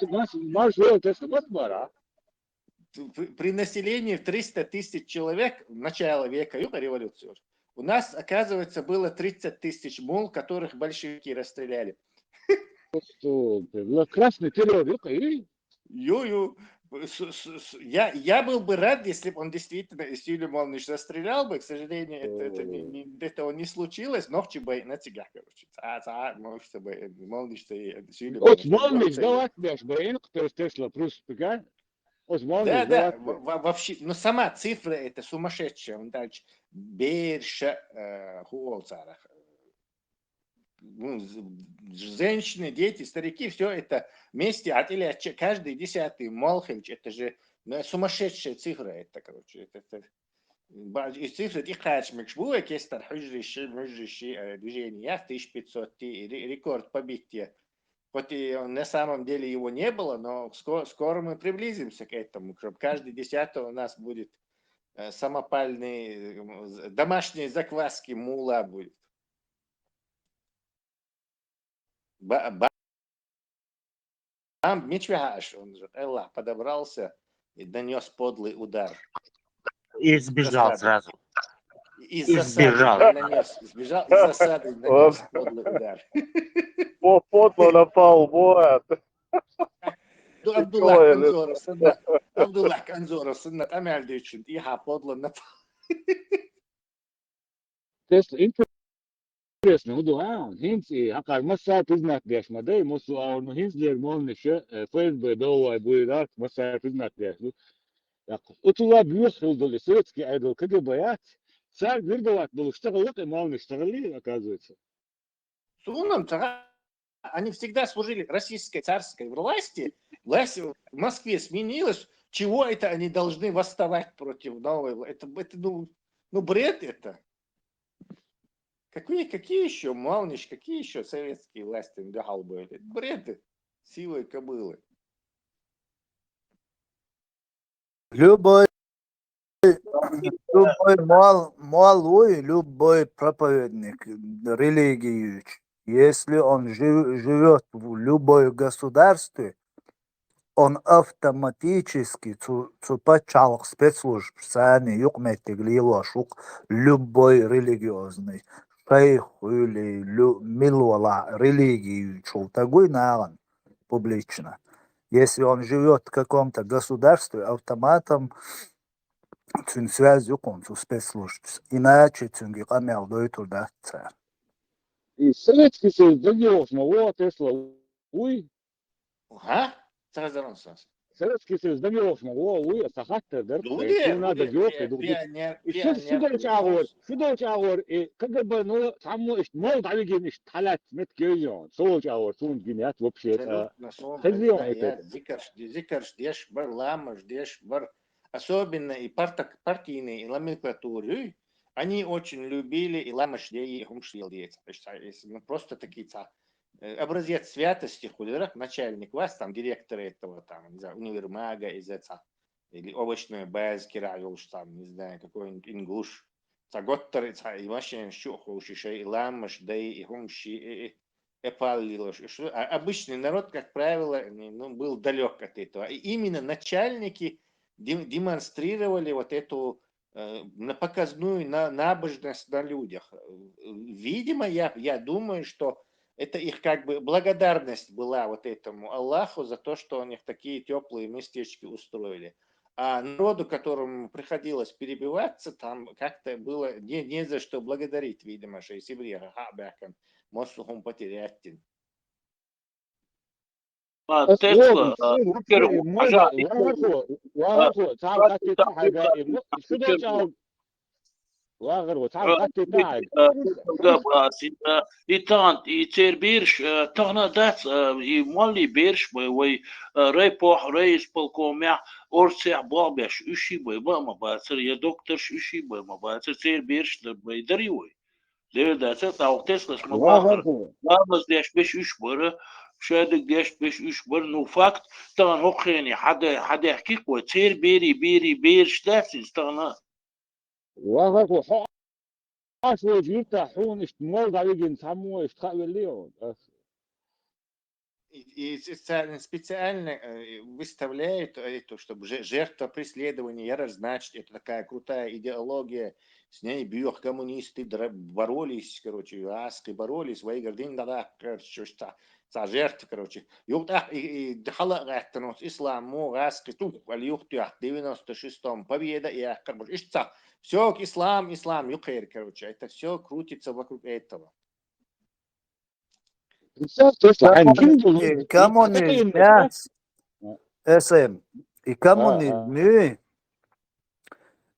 При населении в 300 тысяч человек в начало века, революции, у нас, оказывается, было 30 тысяч мул, которых большевики расстреляли. Красный террор, Ю-ю. Я был бы рад, если бы он действительно Сюлеман расстрелял бы. К сожалению, этого не случилось. Но бы на тебя, короче. Может бы, Османлык, да, отмешь, блин, который Тесла плюс, да? Османлык, да, вообще, но сама цифра это сумасшедшая. Он дальше Берша Хуолцарах. Женщины, дети, старики, все это вместе, или каждый десятый Молхельч, это же сумасшедшая цифра, это, короче, это и цифры тихачмик шбуя, кестар хужрищи движения, 1500, рекорд побития. Хоть и на самом деле его не было, но скоро мы приблизимся к этому, чтобы каждый десятый у нас будет самопальный, домашние закваски мула будет. Мичвяш, он же, Элла, подобрался и донес подлый удар. И сбежал сразу. Из засады сбежал из засады, нанес подлый удар. Подло напал, вот. Абдуллах Канзоров, сынна Амальдович, иха подло напал. Tesla интересно, он хинти, акар масса признак деш мадей, мосу аурну хинслер молнише, ФСБ довай буйрак, масса признак деш. Утула бьюхил доли советский айдол КГБ, царь вырдовать был, штагал, и мал не штагали, оказывается. Сунам, они всегда служили российской царской власти. Власть в Москве сменилась. Чего это они должны восставать против новой власти? Это бред это. Какие еще Малнич, какие еще советские власти были? Это бред силой кобылы. Любой малой, любой проповедник религии, если он живет в любом государстве, он автоматически цупачалых спецслужб сани юкметиглило шук любой религиозный шейх или милуала религию чултагуй наган публично. Если он живет в каком-то государстве, автоматом связь с спецслужб. Иначе цинги камел до туда царь. И Советский Союз доделал самого Тесла. Уй. Ага, Советский Союз доделал самого уй, сахаттер, надо делать. И что чагор, и КГБ, ну, само, мол, давиген, талат, меткейон, сол чагор, сун гинят, вообще, Зикар ждешь бар, лама ждешь бар. Особенно и партийные, и номенклатуры, они очень любили и ламашлей, и хумшлилдец. Просто такие образец святости худерах, начальник вас, там, директор этого, там, не знаю, универмага из этого, или овощной баз, кираюш, там, не знаю, какой-нибудь ингуш. Готтер, и машин щухуши, и ламаш, да и хумши, и палилош. Обычный народ, как правило, был далек от этого. И именно начальники демонстрировали вот эту показную набожность на людях. Видимо, я думаю, что это их как бы благодарность была вот этому Аллаху за то, что они такие теплые местечки устроили. А народу, которому приходилось перебиваться, там как-то было не за что благодарить, видимо, что если бы хабякан мосухом потерять. Тесла, Itant i ter birsh tagna dat i mali birsh boy repo reis polkomia orse babesh ushi boy ma batsir ya doktor ushi boy ma batsir ter birsh boy dariwoy le da ta Tesla ma bagas desh besh ush bora شادك ديش بيش إيش برنو فاكت طبعا هو خيني حدا يحكيك وتصير بير شتاس استغنى واغر حاش وجيتا حون اشتمال دعيجن سامو اشتخاء ليون И специально выставляют это, чтобы жертва преследования, я значит, это такая крутая идеология, с ней бьют коммунисты, боролись, короче, аски боролись, выиграли, да, короче, жертв, короче. И дхала гаттанос ислам, аски, тут, валюхтя, 96-м, победа, и короче, все, ислам, юхер, короче, это все крутится вокруг этого. Коммунизм, СМ, и коммунизм,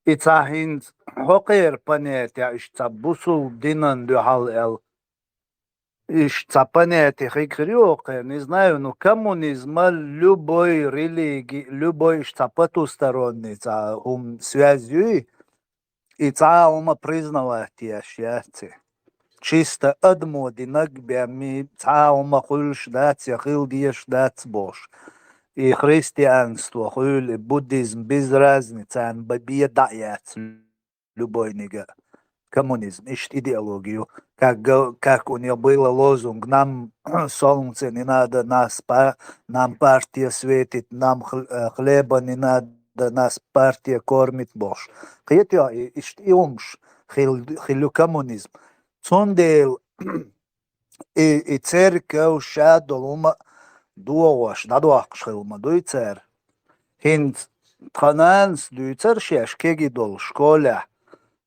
и цахин хокер понятия, что бусу динан дюхал эл, и что понятие хикрюк, не знаю, но коммунизм любой религии, любой что потусторонний, связью, и признавать ящацы. Чисто одмодинок бями цаома хулш дать яхил диеш дать бош. И христианство, хули, буддизм без разницы, он бедаят любой нега. Коммунизм, ищет идеологию. Как у него был лозунг, нам солнце не надо, нам партия светит, нам хлеба не надо, нас партия кормит Бож. Хотя ищет и умш, хилю коммунизм. Цундел и церковь шадолума дуаш, надуах шилма дуйцер. Хинт тхананс дуйцер шеш кегидол школя.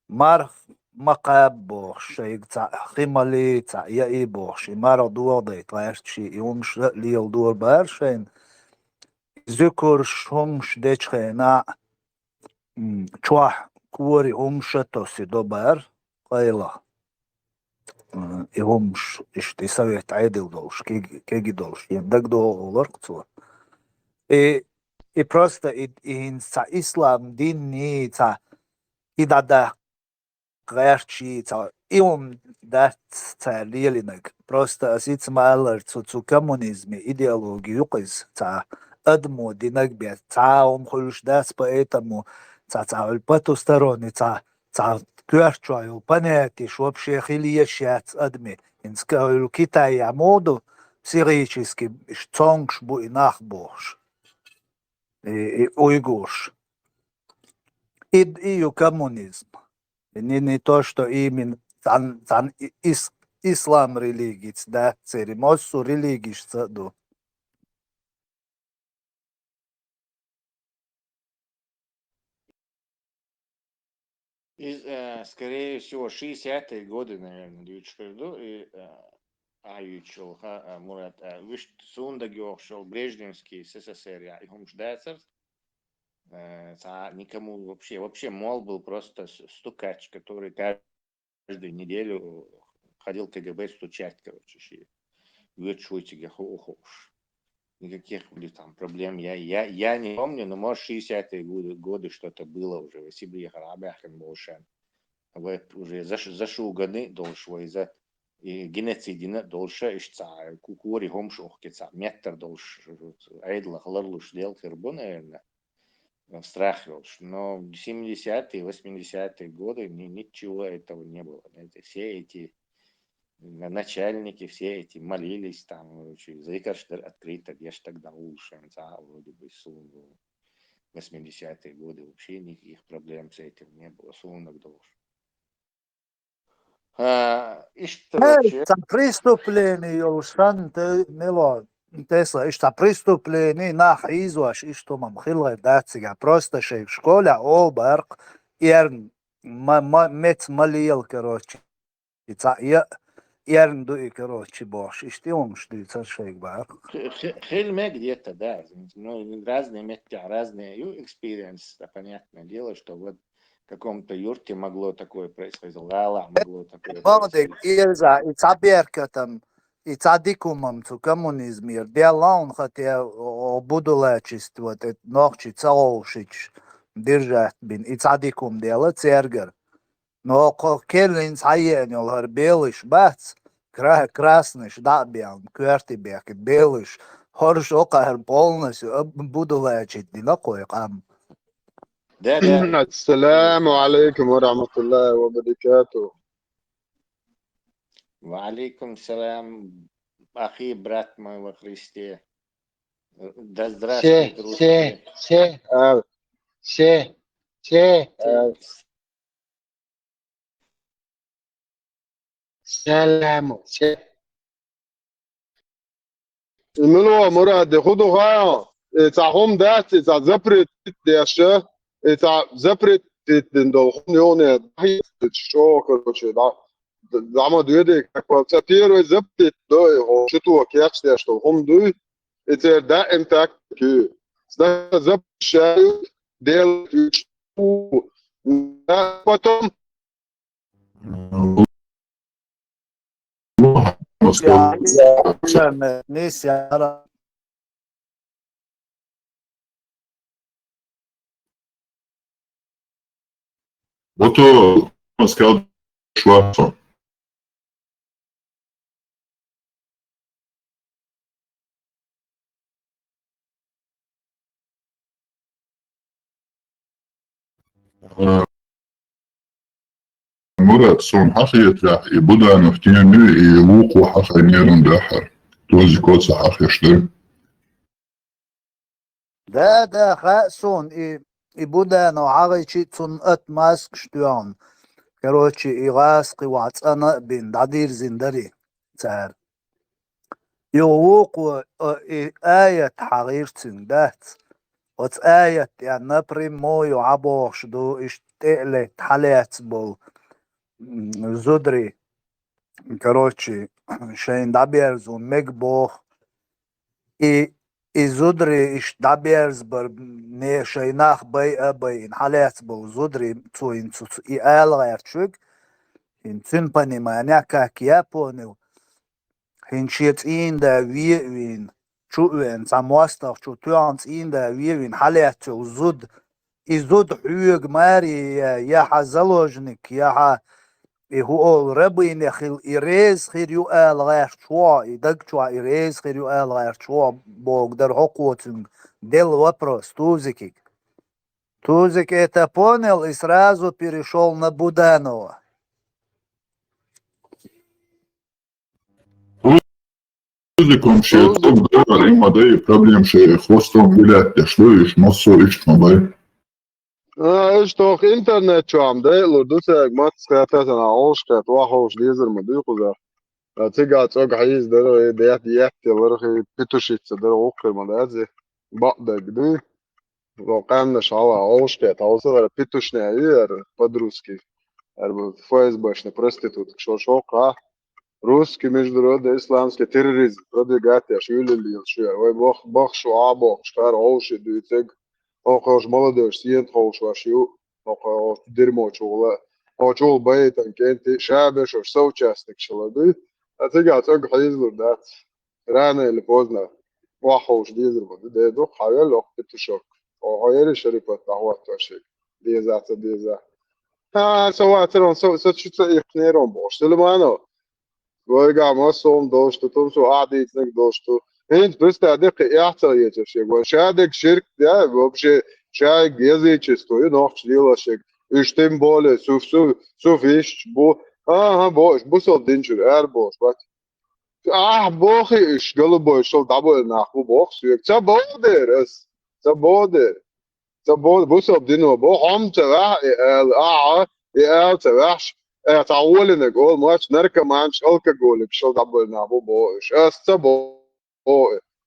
Марф مقاب بوش شيء تاع خيمالي تاع يا بوش مارو دور ديت غيرتشي يومش ليل دور بارشين ذكر شومش ديتشخينا تشوح كوري همشتوسي دوبار قيلا يهمش اشتي سويت عادل دوش كيجي دوش يندق دو ورقتو и просто и ца ислам дини ца и да гэрчи ца да ца лилинг просто асиц малер цу коммунизме идеологию юқиз ца адмо динаг бе ца хулш дас поэтому ца потусторонний ца гэрчу понятие вообще хилиящац адми инскаю Китай я моду сирически цонгш бу и нахбош и уйгурш. И коммунизм. Не то, что именно ислам религии, да, церемонию религии, что Скорее всего, 60-е годы, наверное, дүйчкөрдү айючул Мурат виш сундagi окшол Брежневский СССР и Хомшдайцер. Никому вообще мол был просто стукач, который каждую неделю ходил в КГБ стучать, короче, вычуйте никаких были там проблем. Я не помню, но может 60-е годы что-то было уже. В Сибири Харабяхен Болшен. Уже зашу годы долшо из-за геноцидина долше ишца кукури хомшох кеца метр долш айдла халарлуш дел хербо, наверное, в страхе. Но в 70-е, 80-е годы ничего этого не было. Все эти начальники, все эти молились там, Зайкарштер открыто, я ж тогда улшен, вроде бы, 80-е годы вообще никаких проблем с этим не было, сунок долж. Это преступление, Юшан, Мило, Тесла, это преступление, нах изваш, и что мам хилай датсига, просто шей в школе, оберг, ерн, мец малиел, короче, ерн дуи, короче, бош, и что он что это шей барк. Хильме где-то, да, ну, разные метки, разные experience, понятное дело, что вот в каком-то юрте могло такое происходить, могло такое происходить. И цаберка там, и цадикумом цу коммунизмир, дела он хотел будулечествовать, ногчи целовшич держать бин, и цадикум дела цергер. Но келлин цаенил хар белыш бац, красный шдабиан, квертибек, белыш, хорш окахар полностью будулечить, динакой кам. السلام عليكم ورحمة الله وبركاته. وعليكم السلام, أخي, брат мой во Христе. Да здравствует русские. سلام منو مراد خدو غاية تعهم دات إذا زبرت ديشة إذا زبرت دندو خنيونة هي تشوك وشي دا عم دويدك كوالتيرو زبرت دو شتو كياتش ديشتو هم دوي إذا دا إمتاك كي زبرت شاي ديل يشتو потом Ото сказал Шварцу. Мурат сон хахиятра и будану в теню и луку хаханерун дахар. Този коца хахишты. Да, хасон и будану агайчи цун атмаск штуан. Короче, и ласки вацана бин дадир зиндари цар. يوقو آية حغير تندات وت آية يعني نبرم مو يعبوش دو اشتقلت حالات بول زودري كروتشي شين دابيرز وميكبوخ زودري إش دابيرز بر شيناخ بي أبي إن حالات بو زودري تسوين آل غير شوك إن تنبني ما نعكا كيابونيو إن شيت إن دا وين شو وين سامواستر شو توانس إن دا وين حالات زود زود حيوغ ماري يا حزلوجنك يا هو ربين يخيل إيريز خير يؤال غير شوا يدق شوا إيريز خير يؤال غير شوا بوغدر حقوتن دل вопрос Тузик это понял и сразу перешел на Буданова. Tuzikом šeit ima da ir problēma šeit хвостом гулять, что иш носу иш мабай. Что интернет чуам, да, лудуцек мат скатата на олшкат, вахош лизер мадюкуза. Цигат ог хайз дaro дят лархи питушица дaro окер мададзи. Бакдаг ды. Вакамна шала олшкат, аусалар питушня ир по-друски. ФСБшный проститут, шока. Русский международный исламский терроризм продвигать аж юлилил шуя. Ой бах шуабо, шкар олши дуйцег. Охош молодежь сиент хош вашу. Охош дерьмо чула. Очул байтан кенти шабеш ош соучастник шалады. А цигат ог хайзлу дат. Рано или поздно. Вахош дизер буду. Деду хавел ох петушок. Охайри шарипат нахват вашик. Деза. سوات رون شو يقنيرون بوش سلمانو ويقع مصوم دوشتو تمسو عاديت نك دوشتو انت بس تعدق احتر يتشيك وشادك شرك ده وبشي شايك يزيچستو ينوخش ليلاشيك اشتم بوله سوف ايش بو بوش بوصل دينشر بوش بات بوخي ايش قلب بوش شل دابو ناخو بوخ سويك تبودر بوصل دينو بو هم تبع تبعش تعول نقول ماتش نركب مانش الك جولك شو دبل نابو بوش استبو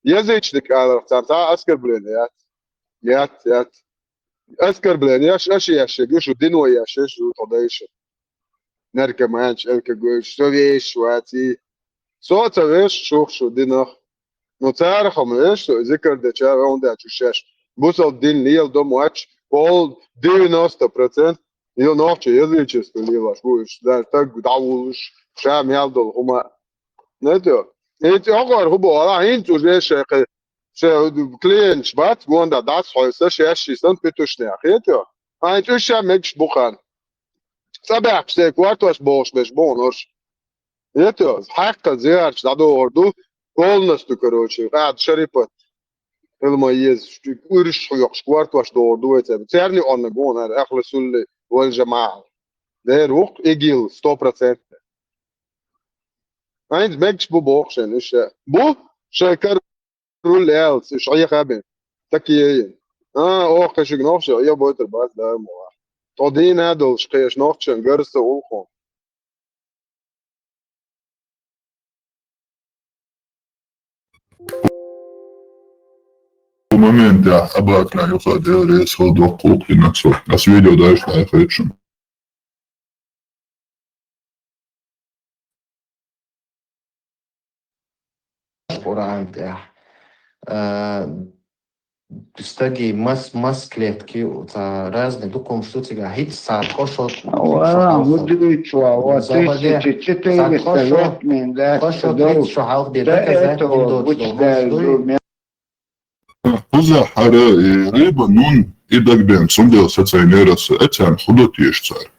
يزيج لك على رتانتا اسكر بلين يات اسكر بلين ياش شو دينو ياش شو تضيش نركب مانش الك جول شو ويش واتي صوت ويش شو دينو نتعرف ايش ذكر ده شا عند شاش بوصل دين ليل دو ماتش بول 90% يو نوتش يزيچس ليلاش بوش ده تاك داولش شام يالدل هما نتو انت اقر هو بولا انت وجيش شو كلينش بات واندا داس هويس شاش سنت بتوشنيا خيتو انت وش ماكش بوخان سبع سيك واتوش بوش بش بونوش يتو حق زيارش دادو اردو полностью короче قاعد شريبت ما يز ورش يق شكوارت واش دور دوت ترني اون جون اخلصوا لي والجماعه ده روح ايجيل 100% عايز ماكش بو بوخشن ايش بو شكر رول الز ايش اي خابن تكيين اوخ شي نوخش يا بوتر باس ده مو تودين هذول شقيش نوخشن غرس اوخو В моменте обратно юхадел рейсхол до кулки на цо. А с видео дальше на хэчем. Qur'an стаги масс клетки разные дуком что тебя хит сад кошот مدري شو من ده Пуза хара рыба нун и дагден сундел сацайнерас этян худотиеш цар.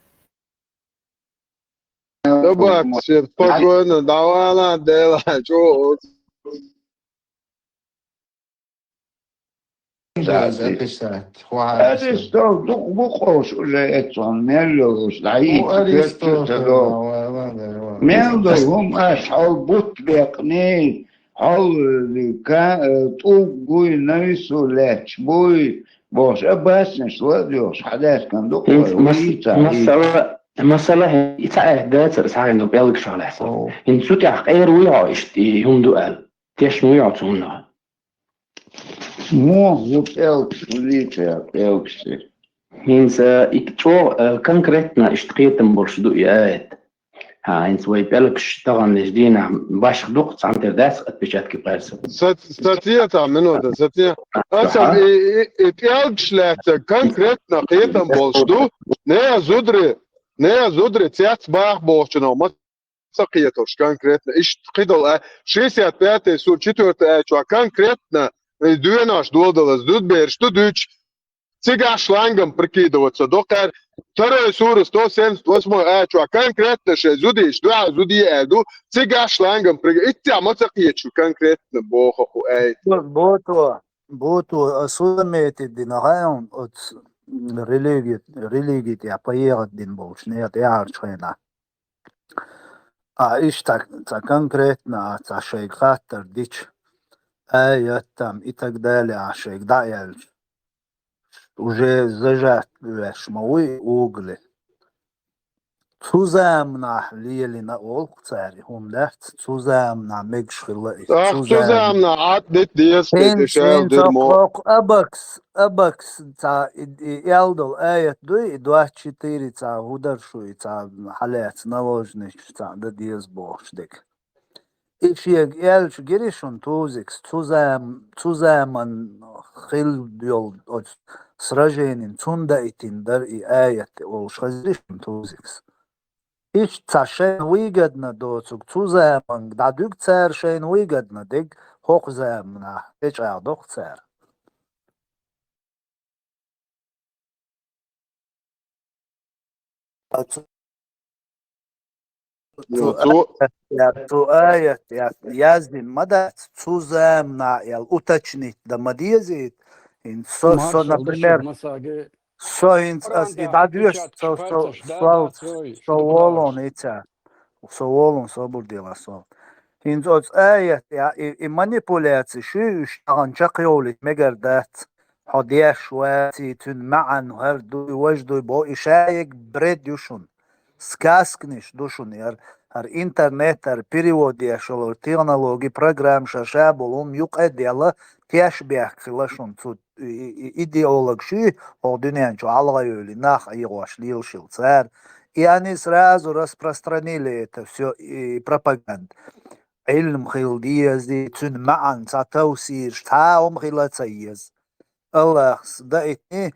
Добак, спокойно, давай, дела, чё? أرسطو بخوش وجاءتهم ميلوش لعيد ميلوهم أشعر بطبقني حول كان طوقوي نيسو لاتش بوي بوش أباس نشلاديوش حداث كان دقوة مسألة يتعه دات ساعة إنه بيلك شغلة حصل إن سوتي عقير ويعيش هم دقال تيش مو يعطونا مو بيلك وليتها بيلكسي Hins ikto конкретно اشتقيتم برشدو يايت ها hins وي بلكش طبعا جدينا باش خدوق سانتر داس اتبشات كي بارسو Statieta minūte, statieta. Esam ilgšlēta konkrētna qietam bolšdu, neja zudri ciets bāhbolšķino, macaqietoš konkrētna. Qidol, šīs jāt pēties, četvrta ēčua konkrētna, duenaš dodalas, dudbērš, tuduč, cigā šlangam prikīdots, dokar, Второе сурус 178 ēčua konkrētna šeit zudīšu, zudī ēdu, cigā šlangam prikīdots, itjā macaqieču konkrētna bohohu ēt. būtu Suomeetidin rajon od reliigit ja paieradin būs, nii et jāršēnā. Ishta konkrētna, šeit katr dič ējatam и так далее, šeit daļš. Уже зажатываешь мои угли. Цузамна лиелина олкцари, хумлят, цузамна мегшхила. Цузамна атдит диаспети шелдир мо. Абакс, та ялдол аят дуй, 24 та ударшуй, та халец наложнич, та да диасбошдик. Ишьег ялш гиришун тузикс, цузаман хил дьол от сраженин, цундаитин дар и аят олш хазришун тузикс. Иш цашен уйгадна доцуг, цузаман, да дуг цар шен уйгадна, диг хохзамна, эч аядох цар. Ту аят яздин мадат, цузамна, ял уточнить, да мадьезит, например, Солон собурдила сол. Инзоц аят и манипуляции шуш анчакиолит мегардат حديش واتي تن معا هردو وجدو بو إشايك بريد يوشون سكاسكنش دوشون هر انترنت هر переводи شلو технологي программ شاشابولون يقعد يلا تشبيه خلاشون تو идеолог شي او دنيان شو алгаюли нах يغوش лилшил царь. И они сразу распространили это все и пропаганду. علم خيلديز دي تن معا توسير شتاهم خيلاتيز. الله دايتني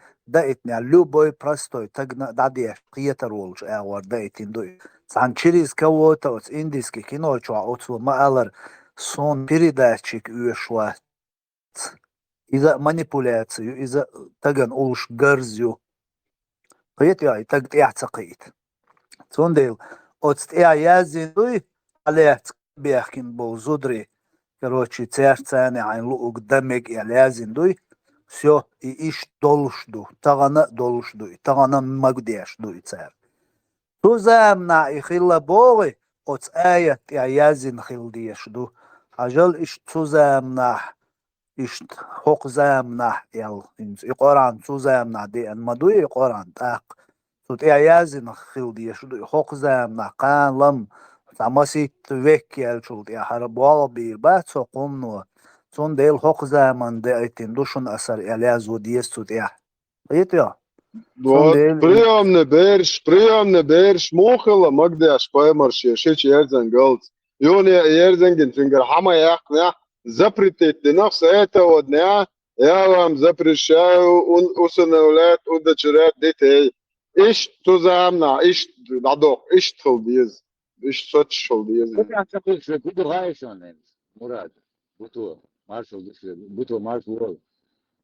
любой простой тагна дадеш приятер волж авар дайтин дуй санчирис кавота от индийский кино чуа от маалар сон передатчик уешва из-за манипуляцию из-за таган улш гарзю приятя и так яцакит сондел от язин дуй алят бяхкин бол зудри короче церцане айн лу قدامك язин дуй все и иш долушду, тагана долушду, тагана магдешду и цар. Тузамна и хиллабоги от аят я язин хилдешду. Ажал иш тузамна иш хокзамна ял и Коран тузамна ди ан маду и Коран так. Тут я язин хилдешду хокзамна кан лам тамасит век ял чулд я харбал бир бат соқумну. Son del hoq zaman de aitin dushun asar eliazu diestut ja. Weet je? Priamne berš, mohela magdēš paimāršie, šeit jerzen galds. Jonie jerzengin finger hama jāknē, запретить нafs этого дня, я вам запрещаю усыновлять, удочерять детей. Иш тузамна, иш дадох, иш тхалдиз, иш сотшалдиз. Мурад, буту. Маршал, буту маршал.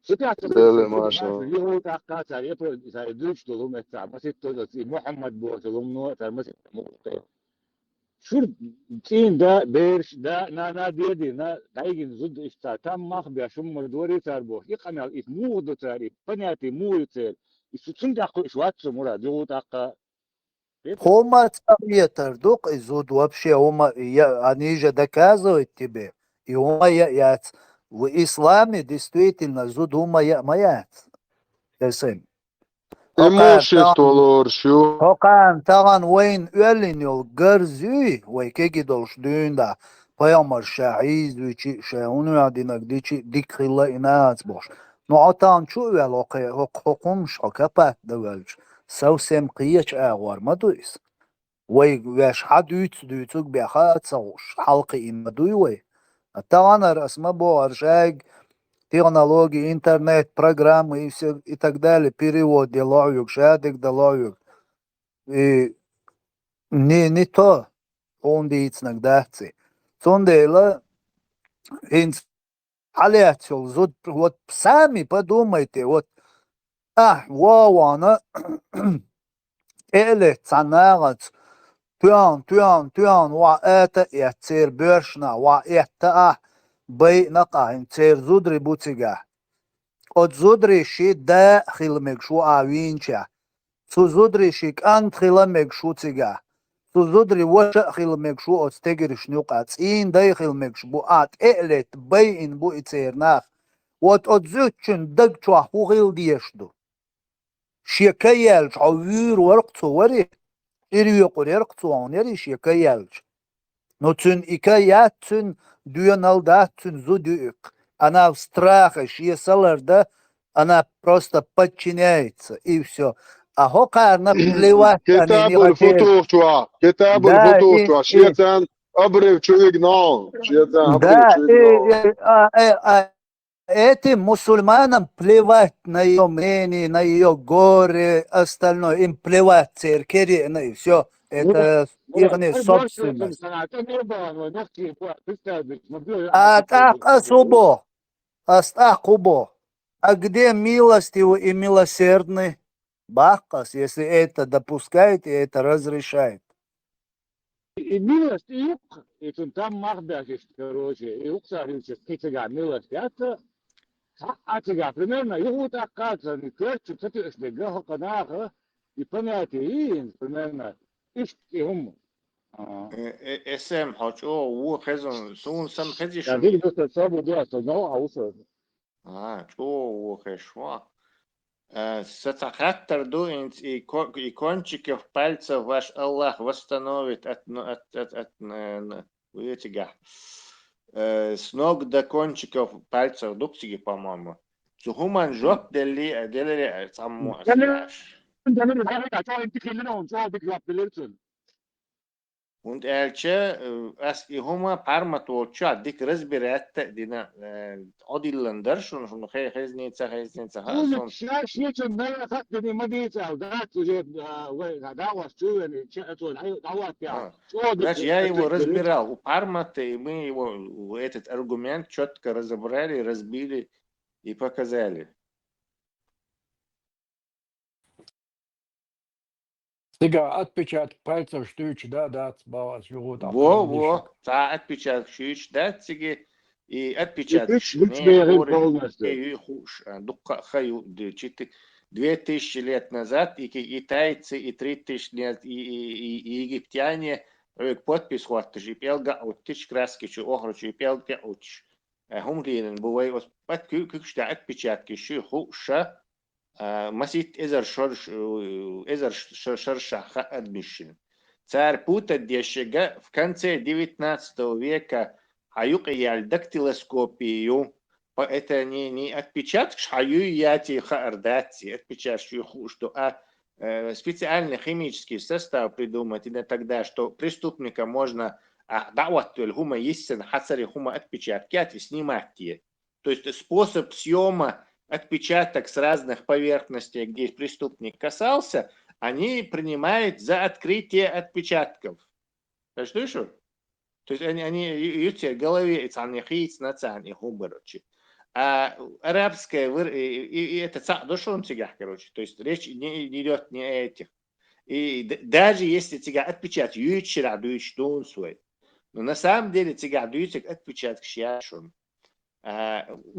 Дели маршал. Его так кацар, я про идут что ломится, масит то и Мухаммад бот ломно, масит мукте. Шур тин да берш да на деди на тайгин зуд ишта там мах бя шум мордори царбо. И канал и муду цари, понятый муйцер. И сутун да шватсу мурад, его так Хома цариетер дук и зуд вообще они же доказывают тебе. И умаят. В исламе действительно зуд умаят. Хокан таган вейн уэлиньол гэрзюй вей кегидолш дюнда паямар шаиз вичи шаунуя динак дичи дикхилла инаац бош. Ну, а там что велокой, хокум шокапат довольш. Совсем кияч агвар мадуис. Вой веш хадуйцук бяхат сауш. Халқы имадуй вой. А там расма боаржаг, технологии, интернет, программы и все и так далее, перевод делают, шадик делают. И не то, он дейтснак дахцы. Сондела, инс халятел, вот сами подумайте, вот, вауана, эле цанагац, тюан, ва это и цер бёршна, ва это бей нака, цер зудри бутига. От зудри ши да хилмек шу авинча. Су зудри шик ант хилмек шу цига. Су зудри waша хилмек шу от стегериш нюкац. Ин дай хилмек шу бу ат элет бей ин бу ицернах. Вот от зутчун даг чуах бу хил диешду. Шекаялч авир ورقцу вари. Ирви qurerqцу онери шекаялч. Но цун икаят цун дюяналда цун зудюк. Она в страхе, да, она просто подчиняется, и все. А хокарна плевать, كتاب الفتوح شو كتاب الفتوح شو شيطان أبرف شو يجنون شيطان أبرف شو يجنون этим мусульманам плевать на ее мнение, на ее горе, остальное. Им плевать, церкви, и все. Это их собственность. Астахубо. А где милостивый и милосердный? Бахкас, если это допускает и это разрешает. И милость, и юг, и там махбяшиш, короче, и юг сахричес, китага, милость, это атага, примерно, юг оказывается, не керчу, кстати, если гахо канаха, и понятие, и примерно, и ум. اسم حاج او خزون سون سم خزيش Я видел, что собой делать, но аусо. او خشوا ستخطر دو انت икончиков пальцев ваш Аллах восстановит от с ног до кончиков пальцев дуксиги, по-моему. Цухуман жоп дели саму. Und as ihuma parmat olcha dik разбирать дина одилландер шун хезница Ну, шнечен на хат не мадица, да, уже да вас чули, что давать я. Значит, я его разбирал у пармата, и мы его этот аргумент четко разобрали, разбили и показали. Сега отпечаток пальцев штуч, да, сбавать его там. Во, та отпечаток штуч, да, циги и отпечаток. Хаю 2000 лет назад и китайцы, и 3000 лет, и египтяне подпись хватишь, и пелга оттич краски, что охрочу, и пелга оттич. Хумлинен бывает, подкюкшта отпечатки, что хуша. Масит эзер шаршаха адмишин. Царь Пута Дешега в конце 19 века хаюкиял дактилоскопию. Это не отпечаток, хаюяти хаардати, отпечаток, что специальный химический состав придумать. И тогда, что преступника можно давать хума истин хацари хума отпечатки снимать. То есть способ съема отпечаток с разных поверхностей, где преступник касался, они принимают за открытие отпечатков. Слышишь? То есть они в голове а арабское и это дошел тяга, короче. То есть речь не идет не о этих. И даже если тяга отпечаток, свой, но на самом деле тяга отпечаток шьяшун.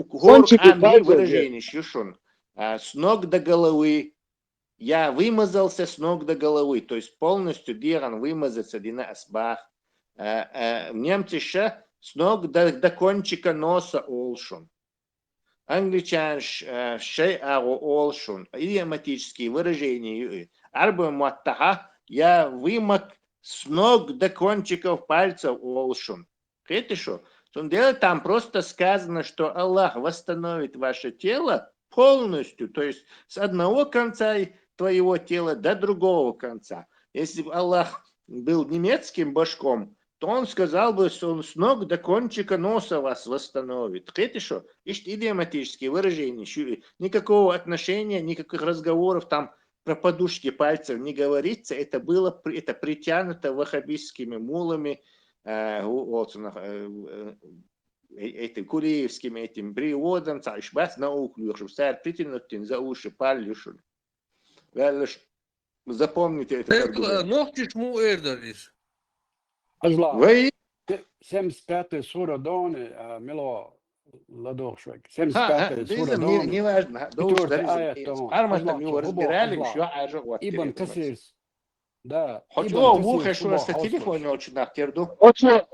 Выражение шишун. С ног до головы. Я вымазался с ног до головы. То есть полностью диран вымазаться дина асбах. Немцы с ног до кончика носа олшун. Англичан шей агу олшун. Идиоматические выражения. Арба муаттаха. Я вымок с ног до кончиков пальцев олшун. Это что? Там просто сказано, что Аллах восстановит ваше тело полностью, то есть с одного конца твоего тела до другого конца. Если бы Аллах был немецким башком, то он сказал бы, что он с ног до кончика носа вас восстановит. Это что? Ищет идиоматические выражения. Никакого отношения, никаких разговоров там про подушки пальцев не говорится. Это было это притянуто ваххабистскими мулами, этим куреевским этим приводом, царишбас науку, чтобы стать притянутым за уши палюшен. Запомните этот аргумент. Нохтиш му эрдалиш. Вы? 75. сура Доны, Мило Ладошвек. 75. сура Доны. Не важно. Армата мы его разбирали, еще ажу. Ибн Касир. Да. Хоть о, муха, что раз на телефоне очень нахтерду. Ocho,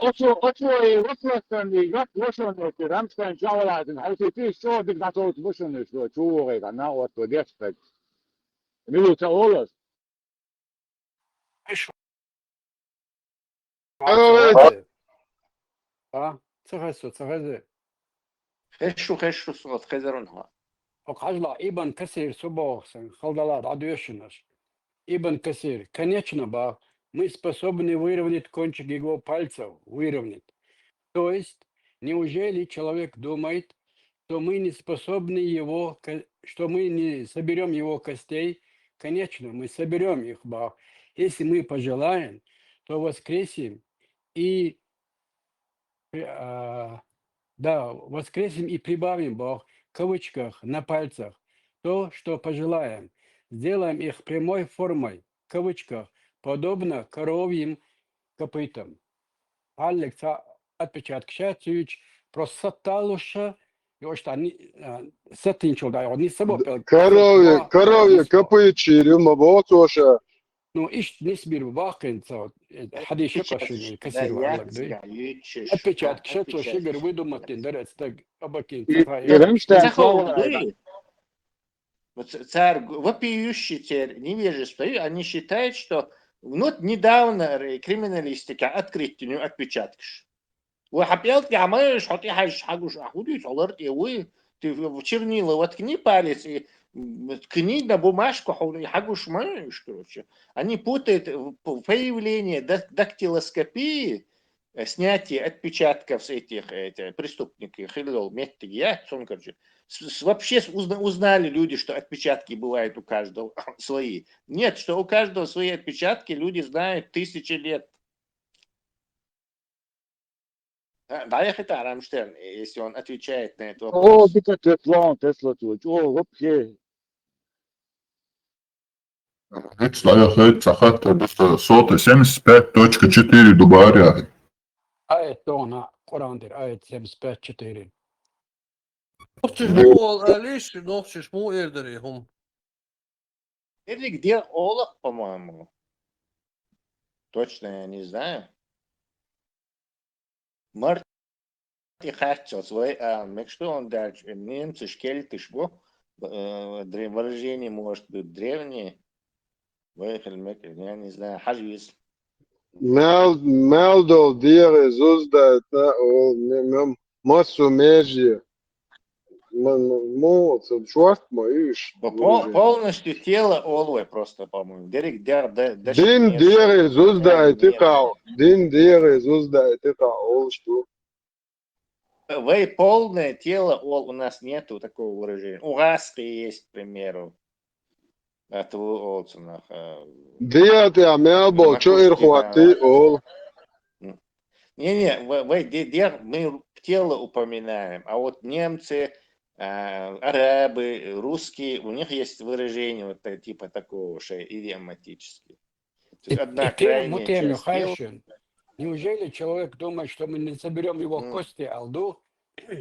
Ramstein, Jawaladen, also ich so, die das aus Buschen ist, so Tore, genau, was du der spricht. Minuta Olas. خشوا صوت خزرونها. وقال ابن كثير субохсен, халдалад адюшинаш. Ибн Касир, конечно, ба, мы способны выровнять кончик его пальцев, выровнять. То есть, неужели человек думает, что мы не способны его, что мы не соберем его костей? Конечно, мы соберем их, ба. Если мы пожелаем, то воскресим и воскресим и прибавим, Бог, в кавычках, на пальцах, то, что пожелаем. Сделаем их прямой формой, в кавычках, подобно коровьим копытам. Алекс отпечаток шатыч, просто талуша, и что они сатинчил, да, они собой. Коровье копычи, маботоша. Ну, ищ не сбир бахкинца, хадиши кашини, касир валак, да? Отпечаток шатыч, шигар выдуматин, да, так обакин. Царь, вопиющий теперь невежество, они считают, что недавно криминалистика открытию отпечатков. وحبيت عمايش حطي حاجة حودي صورت إيه в чернила воткни палец и ткни на бумажку حاجة шмаешь, короче. Они путают появление дактилоскопии, снятие отпечатков с этих преступников, короче. Вообще узнали люди, что отпечатки бывают у каждого свои. Нет, что у каждого свои отпечатки люди знают 1000 лет. Да, я хотел Рамштерн, если он отвечает на этот вопрос. Сота 75.4 добавляй. Аят Дона, Корандир, аят 75.4. Нохтиш му алиш, нохтиш му эрдали хум. Или где Олаф, по-моему? Точно я не знаю. Марти Хартио, свой, что он дальше? Немцы, шкельты, шбо? Выражение может быть древнее. Я не знаю, хажвиз. Meldo diere zuzda masu межи. Полностью тело олве просто, по-моему. Дин диere zuzda тикал. Дин диere zuzda тикал. Что? Вы полное тело ол, у нас нету такого выражения. У Раски есть, к примеру. Это у Олцунах. Диате амелбо, что ирхуати ол. Не, мы тело упоминаем, а вот немцы, арабы, русские, у них есть выражение вот типа такого же идиоматически. Одна крайняя часть. Неужели человек думает, что мы не соберем его кости, алду?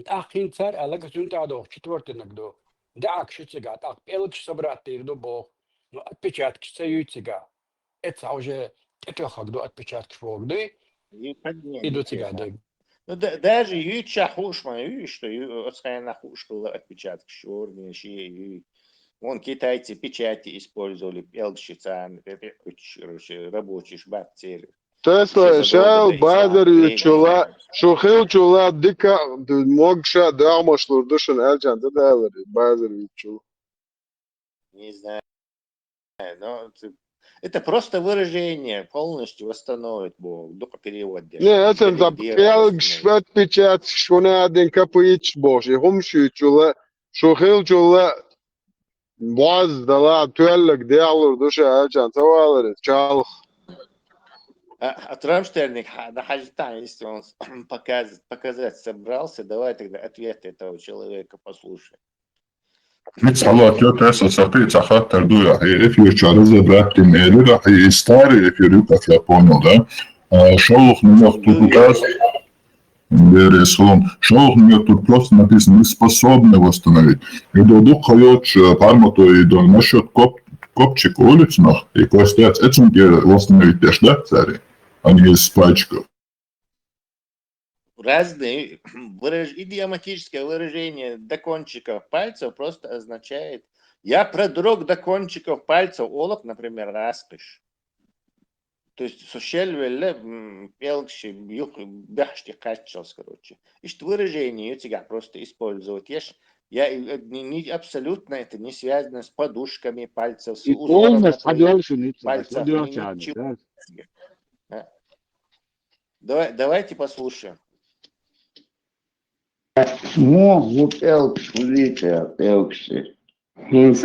Ахин царь, алагасунтадох, четвертый нагду. Да, акшицега, так, пелыч собрать ирду бог. Но отпечатки союзега. Это уже это хагду отпечатки вогды. Идут сега, да. Ну, даже юча хушма, что отская хушка отпечатки черные, вон китайцы печати использовали, пелщица, рабочий шбат, Tesla shell battery chula shukhil chula dika mogsha da'mash lurdushan eljan dadalari battery chula. Не знаю, но это просто выражение полностью восстановит Бог. Только перевод держит. Ne esen da pelg shvet pichat shuna den kapich bosh hum chula shukhil chula boz dala tuellik da'lur dusha eljan tawalari chal. От Рамштейна, да, Хальтан, если он показать собрался, давай тогда ответ этого человека послушаем. It's a lot of tests of it's a hot to do. If you try to break in area, he started if you look at your phone, шоу немного тут указ, шоу немного тут просто написано не способны восстановить. И до духа йоч пармото и до насчет копчик улицных и костец, это он делает восстановить те что цари, а не из пальчиков. Разные идиоматическое выражение до кончиков пальцев просто означает я продрог до кончиков пальцев олок, например, распиш. То есть сушельвеле пелкши юх бяшти качелс, короче. И что выражение тебя просто использовать. Я абсолютно это не связано с подушками пальцев, с узором пальцев. Давайте послушаем. Могут элкши. Hins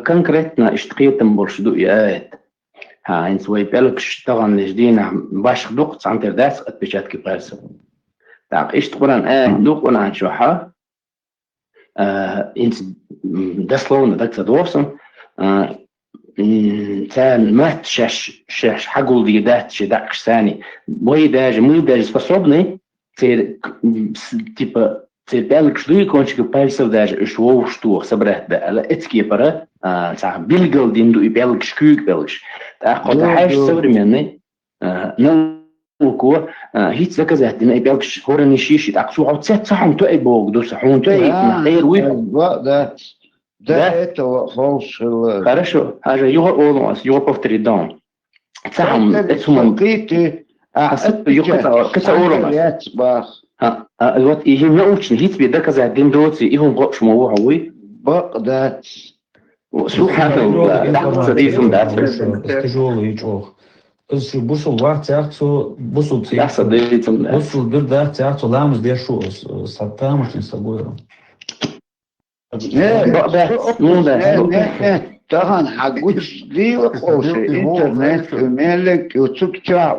конкретно اشتقيتم برشدو ياات ها hins وي بلكش طبعا لجدينا باش خدوق سانتر داس قد بشات كي بارسو تاق اشتقران دوق ونان شوحا hins دسلون داك تدوسن تان ما تشش حقول دي دات شداكش ثاني مي داج способный типа цепелк что и кончик пальцев даже что собрать да але эти пара билгал динду и белк шкюк белш так вот حاجة современный نوكو هيت заказать дина и белк хорни шиши так что вот صحون تو اي بوق دو صحون تو اي غير وي да это волшебно. Хорошо حاجة يو اولماس يو повторить дом صحون اسمهم вот и им научно жить тебе доказать дым доцы и он в общем его хуй да тяжелый чох бусул варт яхсу бусул бусул бирда яхсу ламс дешу сатамш не собой таган хагуш дил хоше интернет мелек уцукча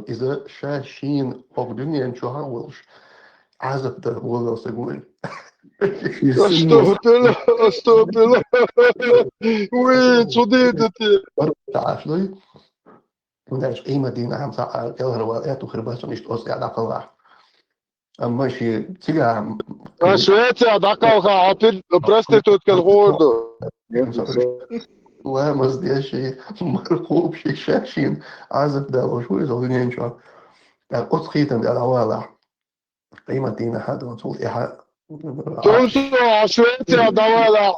إذا شاشين أو دنيا شو هاولش عزب ده والله سجون استغفر وين صديقتي تعرفني وداش أي مدينة هم ساعة كلها روايات وخربات مش توصي على قواع أما شيء تيجا شوية على قواع عطل برستيتوت كالغوردو لا مصدي شيء مرخوب شيء شاشين عزب ده وشو يزودين ينشوا القدس خيتم ده العوالع أي مدينة هذا وصول إيحاء تونسو شوية دوالع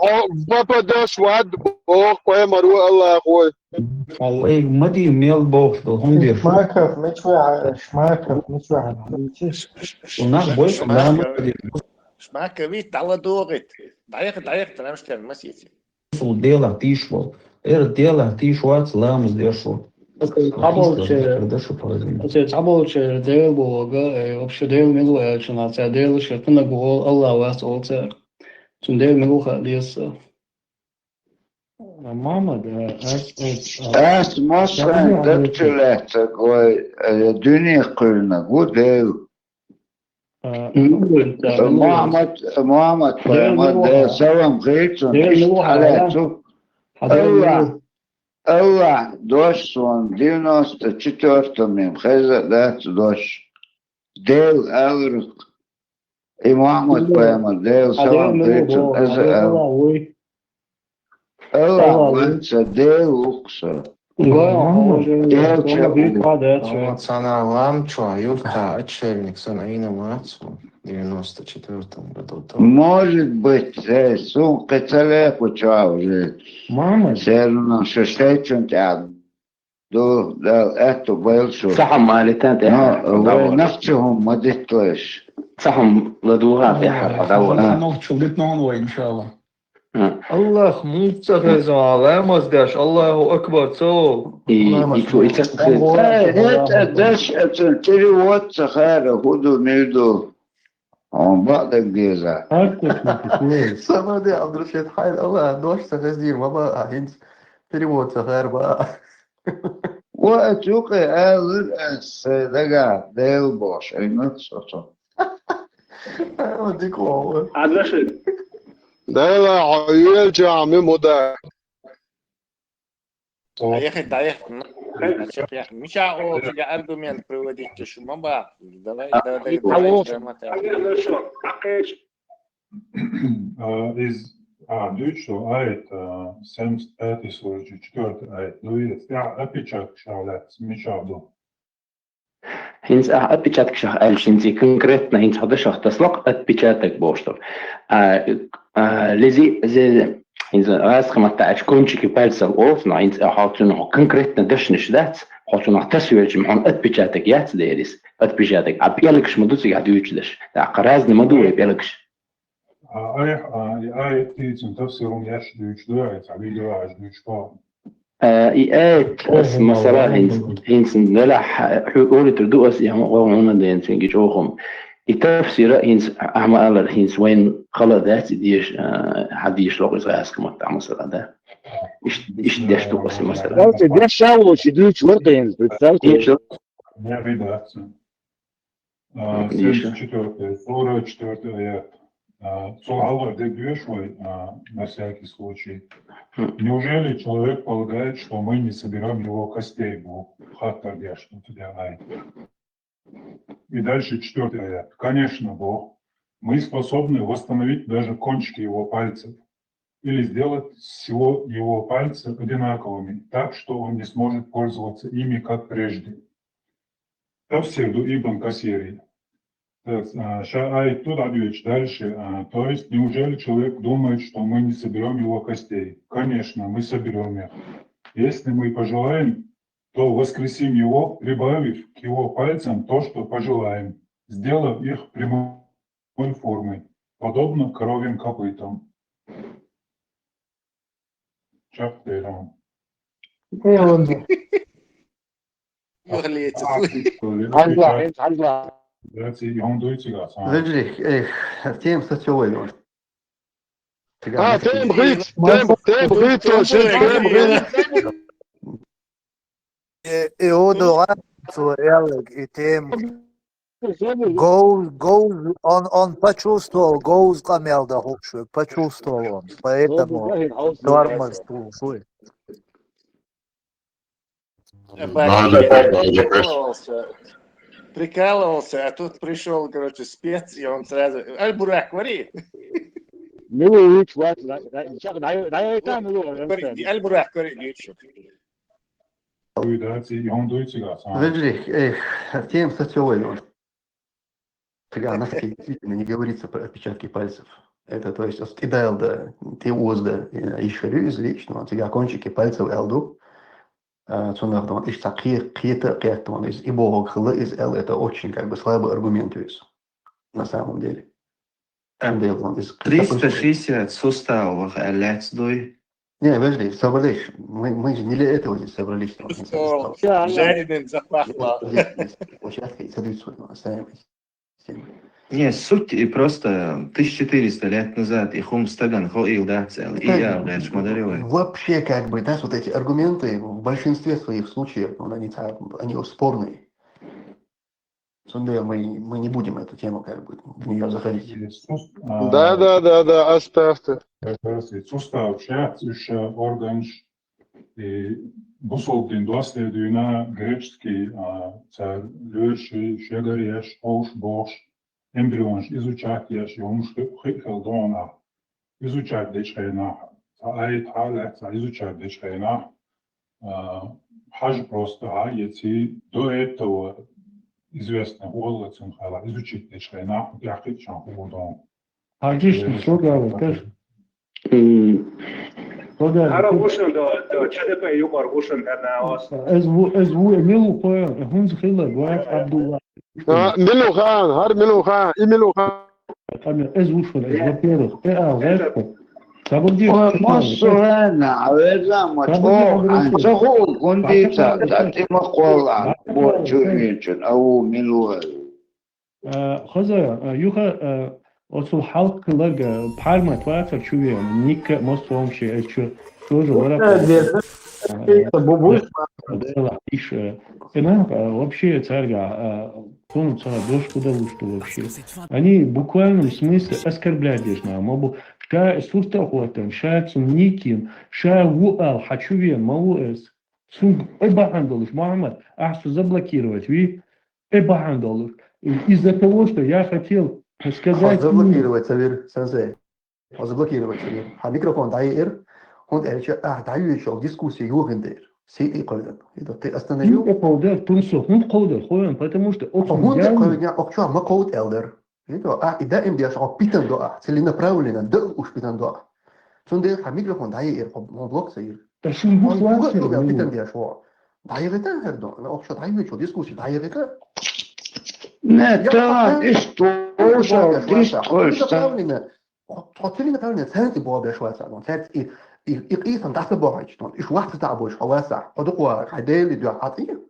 بابا داش واد بوق وهي مروق الله يا أخوي والله مدي ميل بوق ده هم دير شماكف متوعد وناخ بوش لا مدي شماكف ويت على دوغت ضيقت أنا مش تعرف ما سيتي ديلا تيشو ديلا تيشوات لامز ديشو تعبوش ديل بوغا вообще ديل ملو ячна ця дел що на гол Allah вас олце тун дел мелу хадис мама да ас мосан дактилет гой dünya kırına bu değil Muhammed Muhammed selam gaytun iştalatu Allah doşsun 94'üm Hazret doş del alırık Muhammed Muhammed del selam gaytun Allah vansa del uksa Sana ламчо, юрта, отшельник, Санаина Мацу, в 94 году. Может быть, сумка целая куча уже. Мама? Все равно, что шесть он тягнет. ده اتو بيلشو صحهم مالتان ونفسهم ما دتلش صحهم لدوها في حدور نوت شغلت نون وين إن شاء الله. الله مفتخر على مزداش الله أكبر تو. هات قداش قتلتلي واتس خير هدو نيدو عم بعدك جيزة Самое да, Андрюшет Хайд, Allah, дождь сахаздир, мама, агент, перевод сахар, ба. وأتوقع هذا السيدة ديل بوش أي نتصو ديك والله. عاد رشد. ديل عيال جامع مدى. Доехать. مش عاو في аргумент приводить, что маба. Давай. Dučo ait 74 ait luiet ja appičak šaulēts mišādu. Hins appičatek šah elšinzi konkretna hins hadashah taslaq appičatek boštov. Lezi hins raskhama ta'ach konchiki palsal ofna hins hatun konkretna dashnish dats hatun taswirjim on appičatek yats deris appičatek appialksh madusi gaduchdash da qarazni madu appialksh Ai tīcim tafsirun yash duč duāc, abi duāc duč pār. إيات بس مثلا هينسن لا حقول تردوس يا مقاومة دينسن جوهم التفسير هينس أعمال هينس وين خلدات ديش حديش لغز غاز كما تعمل مثلا ده إيش ديش تقصي مثلا ديش شاو شدوش ورقين بالتالي يا بدأت سنة четвертая аят. Allah дебюшвой на всякий случай. Неужели человек полагает, что мы не соберем его костей, Бог? И дальше 4 аят. Конечно, Бог, мы способны восстановить даже кончики его пальцев или сделать всего его пальцы одинаковыми, так что он не сможет пользоваться ими, как прежде. Тавсирду Ибн Касири. Тут отвечу дальше. То есть, неужели человек думает, что мы не соберем его костей? Конечно, мы соберем их. Если мы пожелаем, то воскресим его, прибавив к его пальцам то, что пожелаем, сделав их прямой формой, подобно коровьим копытам. Чаптером. Vedrik, tiem sačovaļot. Tiem brīts, tiem brīts. Eodo Ранцу, Элэг, и тем он почувствовал, Гоуз камел да хокшуй, почувствовал он, поэтому тормоз слушай. Прикалывался, а тут пришел, короче, спец, и он сразу, Аль-Бурак, вари. Аль-Бурак, вари, Ведrik, тем sačovaļot. Тогда нас действительно не говорится про отпечатки пальцев. Это, то есть, идеалда, те озда, ишхарю из личного, тогда кончики пальцев элду, цунахтон, иш такие киета из ибого хла из эл, это очень, как бы, слабый аргумент есть, на самом деле. 360 суставов, элецдой. Не, подожди, собрались. Мы же не для этого здесь собрались. Жареным запахло. Не, суть и просто 1400 лет назад и Хумстаган хоил, да, целый, и я, блядь, шмадаревый. Вообще, как бы, да, вот эти аргументы в большинстве своих случаев, они спорные. Мы не будем эту тему, как бы, в нее заходить. Да, оставьте. Sustав šajā orgāns Busoltin doslēdījumā grečski caur ļurši, šiegarieši, olšboš, embrions izučātieši, jomški hildonā, izučāt dečkajnā, ait hālēt, izučāt dečkajnā, хаж просто если до этого известно Уоллетсон хала изучить дечкайна, яхичан худон. А здесь что говорит, тоже? Hara gushen da CDP yukar gushen na was. Ez wo emilu koyan hun zkhila gwas Abdullah. ملو خان هر ملو خان اي ملو خان Ez wo shon ez во-первых. Zeshko. Sabudji. مصر أنا عاوزة مدفوع عن سهول كنديتا تأتي مقولا بوجوهينشن أو ملوه Khaza yuha osul halklar parmat varsa çuviyor. Nik mostom şey şu тоже вообще царга тонуться дошку да что вообще. Они в буквальном смысле оскорбляют здесь нам. Обу ша суртахотен, ша цунникин, ша вуал хачувен, мауэс. Сун эбахандолуш Мухаммад, ахсу заблокировать, ви эбахандолуш. Из-за того, что я хотел сказать... Заблокировать, сенсей. Заблокировать, Савир. А микрофон дайер, он даю дискуссии югендер. Сей قلدك إذا تأستنيو قودر تنسو هم قودر خوين потому что очень قودر أكشوا ما قود элдер إذا دائم بيش عم بيتن دعاء سلي نبراولنا دق وش بيتن دعاء شون ده ميكروفون داير بلوك سير تشين بوش واسع بيتن بيش هو داير ده هردو أنا أكشوا داير شو ديسكوسي داير ده نتا إستوشا ديسكوسا تحطلي نبراولنا ثاني بوابة شوية سالون ثاني إيقيسا تحت بوعيشتون إيش واحد تعبوش حواسع أدقوا عدالي دو عطية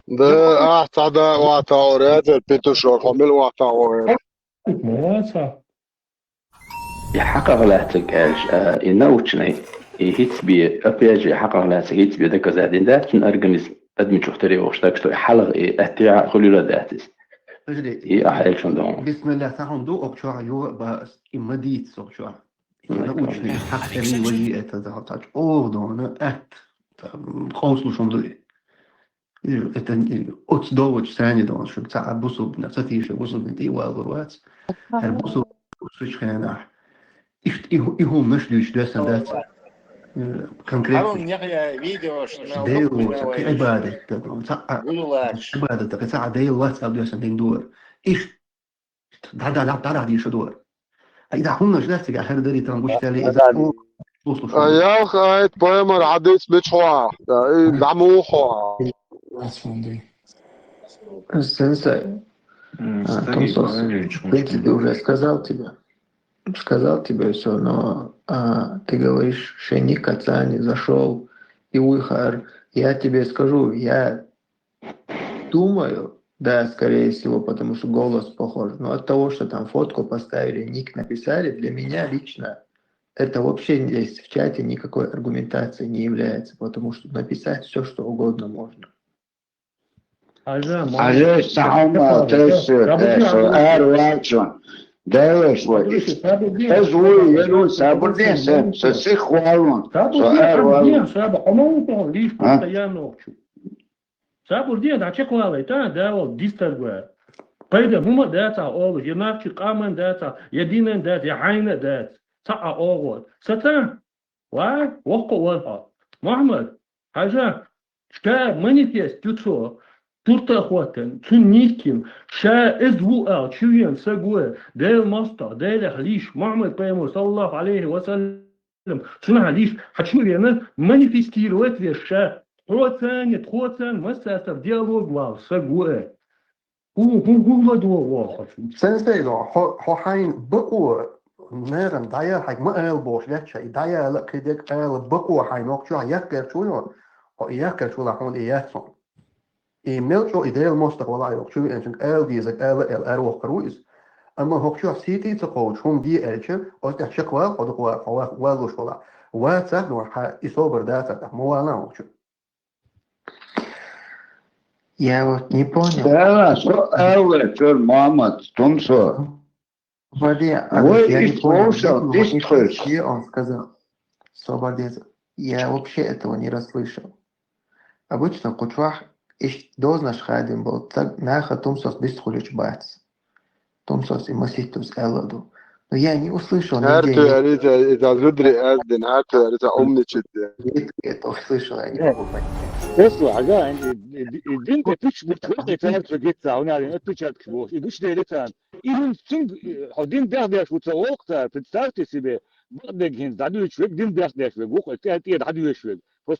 ده أحسن ده واتاورات البيتوشور حمل واتاورات يحقق لاتك إنوتشني هيت بي أبيج يحقق لاتك هيت بي ذاك زادين ذات من أرجنيزم أدمي تختاري واشتاك شو حلق أتيع خليل ذاتس هي أحيل شندون بسم الله تعالى دو أكشوا يو بس إمديت سوشوا научный хакеры вали это так ордон خوصلو شوندو это от довоч сани дон что та бусу на цатише бусу дي والوات البусу سوچخنا и هو مش ليش ده سندات هارون يحيى فيديو شنو عبادة عبادة تقطع دي الواتس أو سندين دور إيش دا دي شو دور إذا هم جلست على هردري تنقول تالي إذا يا أخي بويمر عديس بيتشوا دعمو خوا Сенсей, Томсос, в принципе, уже сказал тебе все, но ты говоришь, что ник отца не зашел и уйхар. Я тебе скажу, я думаю, да, скорее всего, потому что голос похож. Но от того, что там фотку поставили, ник написали, для меня лично это вообще здесь в чате никакой аргументации не является, потому что написать все, что угодно можно. عجيز سحوما تسير أرواتشون دايش وجيش تزوي يلون سابردين سيخ والون سابردين والون حموتهم ليش постоянно Saburdien da čekala ta dao distargua. Pajda muma data all jednaki qaman data jedinen data yahina data sa'a all. Sata wa waqo wala. Muhammad haja shka manifest tutso turta khwatan sunnikin sha izwu al chuyan sagwa del masta del halish Muhammad paymur sallallahu alayhi wa sallam shuna halish hachmiyana manifestiruat vesha Троцен, масса в диалог вау, сагуэ. هو دو واحد. سنسي لو حين بقوا نيرن داير حق ما قال بوش لاتش داير لا كدك قال بقوا حين وقتو يكر شو او يكر شو لحون اياتون اي ميلشو ايديل مستقبل اي وقتو انشن قال دي زك قال الارو كرويز اما هوكشو سيتي تقول شون دي الش او تشكوا او دقوا والو شولا واتساب نو ايسوبر داتا مو انا وقتو Я вот не понял. Да, что Элвер, Мухаммад, Томсо. Вали, я не понял, он сказал. Свободец. Я вообще этого не расслышал. Обычно кучвах дознаш хадим был так наха Томсос бисхулич бац. Томсос и маситус Элладу. Но я не услышал нигде. Это зудри эзден, это умничать. Это услышал, я не могу понять. اسمع جا دين تفيش بتوقع تعرف جيت هنا يعني تفيش كبوش يدوش ده لسان إذن سنج حدين ده بيش وتوقع تستارت سبه بعدك هند عدو شوي دين ده شوي وقت كده عدو شوي بس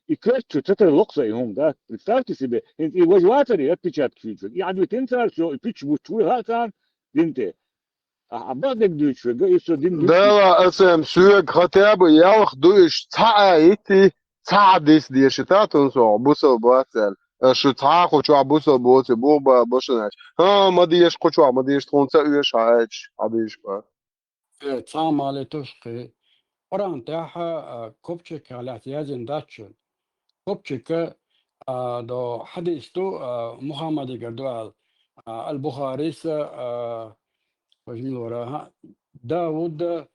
يكرتشو تتر لقصة هم ده بتعرف سبب هند وجواتري يبتشات شوي يعني تنسى شو يبتش بوشوي هاتان دينته بعدك دو شوي يسو دين دو ده اسم سوق خطاب ياخدوش تعايتي تعديس دي شتاتون سو بوسل بواتل شو تعاقو شو عبوسل بوتي بوبا بوشناش ها ما ديش قشوا ما ديش تونسا ايش عايش عبيش با تسام على تشقي قران تاعها كوبشك على احتياج داتشن كوبشك دو حديث دو محمد قردوال البخاريس وجميل وراها داود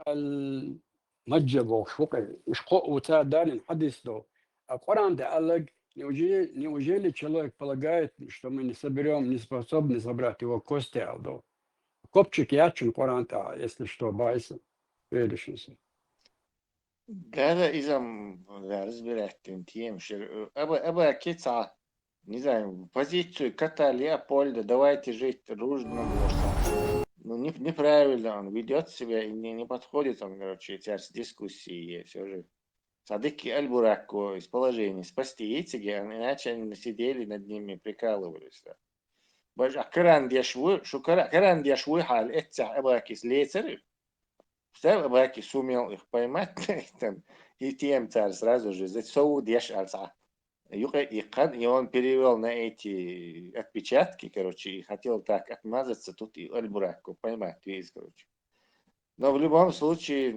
المجب وشوقي وشقو وتا دارين حديث دو القرآن تعلق неужели человек полагает, что мы не соберем, не способны собрать его кости, алдо. Копчик ячен Коран, если что, байся, веришься. Да, إذا разбирать тем, что أبا كيتса, не знаю, позицию кота Леопольда, давайте жить дружно, ну неправильно он ведет себя и не подходит он, короче, сейчас дискуссии все же. Садыки Аль-Бурако из положения спасти эти, иначе они сидели над ними, прикалывались. Да. Боже, а Коран дешвы, что Коран дешвы хал, это Абакис лейцеры. Все Абакис сумел их поймать, там, и тем царь сразу же, за соу деш альца. И он перевел на эти отпечатки, короче, и хотел так отмазаться, тут и Аль-Бурако поймать весь, короче. Но в любом случае,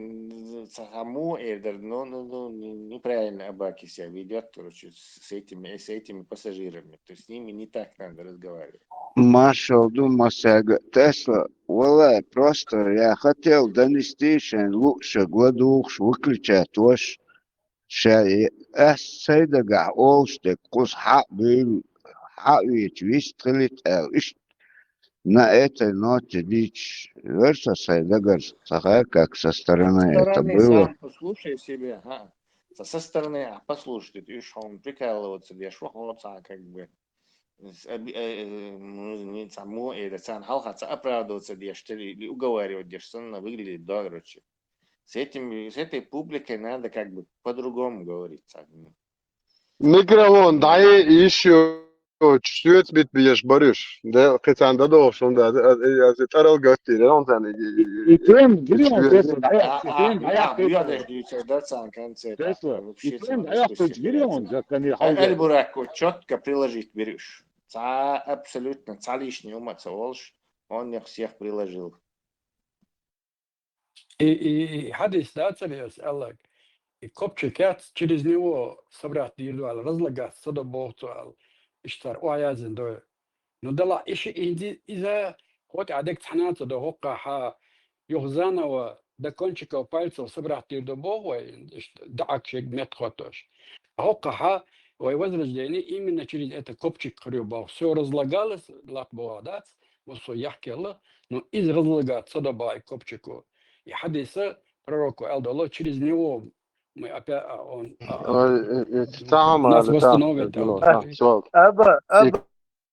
саму Эйдер, неправильно Абаки себя ведет, короче, с этими пассажирами. То есть с ними не так надо разговаривать. Маршал Думасяга Тесла, вала, просто я хотел донести, что лучше гладух выключать ваш шай. Сейдага олштек, кус хабил, хавич, вистрелит, на этой ноте дичь верса Сайдагар Сахай, как со стороны это было. Сам послушай себе, со стороны, послушай, ты что он прикалываться, я швахаться, как бы, не саму, это сам халхаться, оправдываться, или уговаривать, что она выглядит дороже. С этой публикой надо как бы по-другому говорить. ميكروفون ضعي يشو شوت بيت بيش بريش ده قطعن ده دوشون ده از ترى القتيل ده اون ثاني يتم جريون تسلا جريون كان يحاول Эльбураку четко приложить берешь. Абсолютно, лишний уматься волш, он их всех приложил. И حدث да, يسألك كوبشيكات через него собрать индивидуал, разлагать сюда بوتوال اشتر وعيازن دو ندلع إشي إندي إذا هوت عدك تحنات دو هوقع ها يخزانا و دا كونشيكا وبايلسو собрать индивидуал دعك شيك مет хотош هوقع ها ويوزرج ديني именно через это копчик хрюбал все разлагалось лак богадат вот яхки الله но из разлагать сюда бай копчику и хадиса пророку Элдоло через него мы опять он нас восстановит.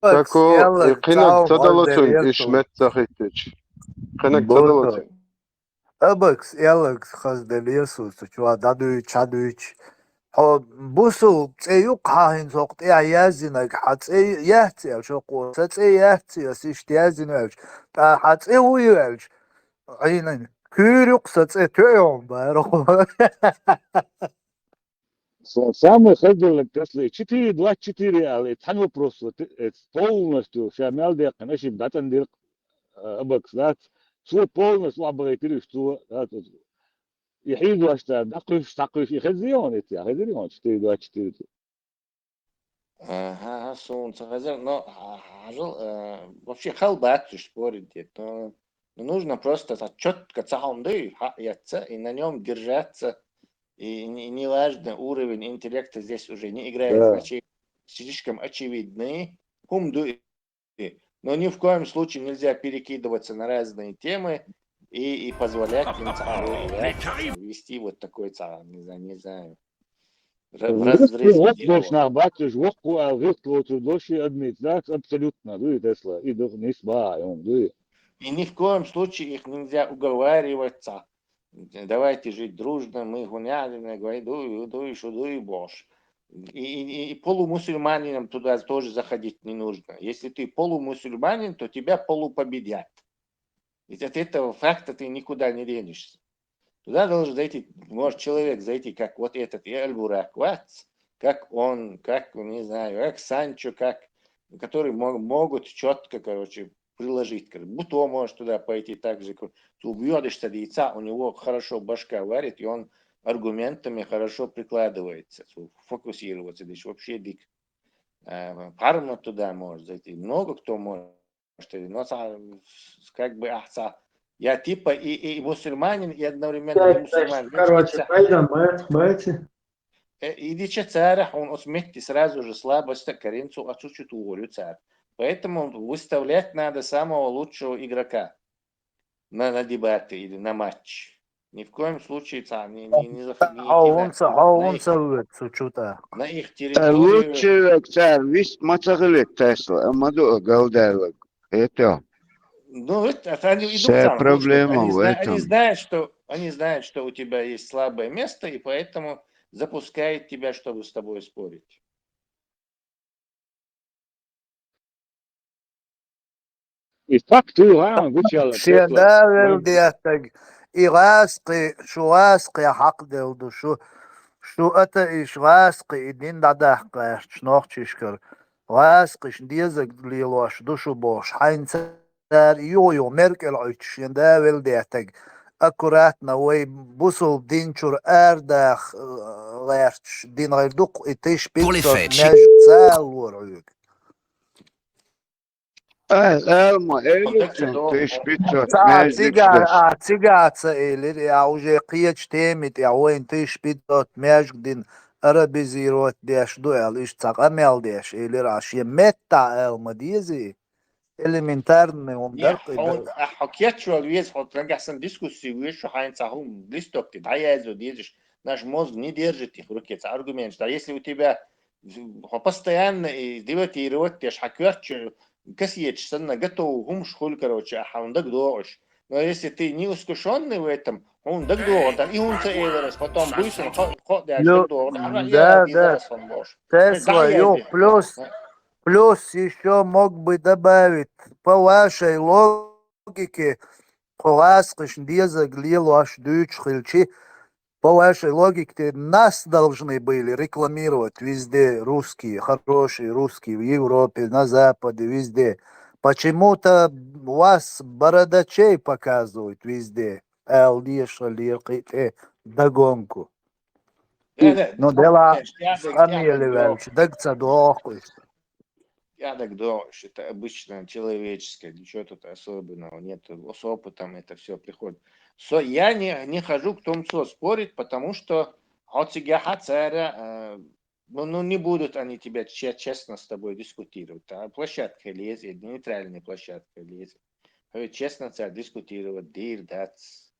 Тако қинак цадалатун ишмет захитич. Қинак цадалатун. Абакс ялакс хазделиесус чуа дадуич бусу цею қаҳин соқт яязинак ҳацე яхцел шоқо цеце яхцес иштязинавч та ҳацэ уивч айнан кюрюкса цетём баро Самый ходил Тесла 424, але там вопрос полностью шамал дек, нашим датан дек абакслат, свой полностью абагайтили, что يحيد واشتا دقف يخزيون эти, خزيون 424. Сун цахазер, но вообще халбат спорить, но нужно просто четко цахонды яться и на нем держаться. И не важно, уровень интеллекта здесь уже не играет значение, слишком очевидный. Но ни в коем случае нельзя перекидываться на разные темы и позволять им вести вот такой не знаю. И ни в коем случае их нельзя уговариваться давайте жить дружно, мы гуняли, дуй, шудуй, бош. И полумусульманинам туда тоже заходить не нужно. Если ты полумусульманин, то тебя полупобедят. Ведь от этого факта ты никуда не денешься. Туда должен зайти, может человек зайти, как вот этот Эль-Бурак Вац, как он, как, не знаю, как Санчо, которые могут четко, приложить. Буто может туда пойти так же, ты убьешь яйца, у него хорошо башка варит, и он аргументами хорошо прикладывается, фокусироваться, здесь вообще дик. Парма туда может зайти, много кто может, но как бы я типа и мусульманин, и одновременно не мусульманин. Короче, пойдем, братья. Идича царя, он осмети сразу же слабость коринцу отсутствует волю царь. Поэтому выставлять надо самого лучшего игрока на дебаты или на матч. Ни в коем случае на их территорию. Лучший царь, весь мацагалет Тесла, Амаду Галдайлаг. Это. Ну, это они идут Вся там. проблема в этом. Они знают, что у тебя есть слабое место, и поэтому запускают тебя, чтобы с тобой спорить. И факту, вычало. Всегда вердетаг. И ласки, шо ласки хак делду, шо это иш ласки, и дин дадахка, шнохчишкар. Ласки, шдизак лилош, душу бош, хайнцар, йо, меркел ойч, всегда вердетаг. Аккуратно, ой, бусул динчур эрдах, лерч, дин райдук, и ты шпицот, меж цел лорюк. Элма, элюксен, ты шпицот, меж цигаться или я уже қиеч темит, я ойн ты шпицот, меж дин арабизировать деш дуэл, иш цакамел деш, или раш, je meta элма дизи. Элементарный умдар. حكيت شو الويز вот рангасан дискуссию выше хайнцахум листок ты да я держишь наш мозг не держит их в руке это аргумент что если у тебя постоянно дебатировать ты хакерт касьеч сына готов гумш хуль он догдош но если ты не искушенный в этом он догдош и он целый потом быстро да Тесла плюс еще мог бы добавить по вашей логике, по вашей логике нас должны были рекламировать везде русские, хорошие русские в Европе, на Западе, везде. Почему-то вас бородачей показывают везде. Догонку. Но дело фамилия, дагца дохуй. Я так думаю, что это обычно человеческое, ничего тут особенного нет, с опытом это все приходит. Я не хожу к тому, что спорить, потому что не будут они тебя честно с тобой дискутировать. А площадка лезет, нейтральная площадка лезет. Честно дискутировать, дир, дац.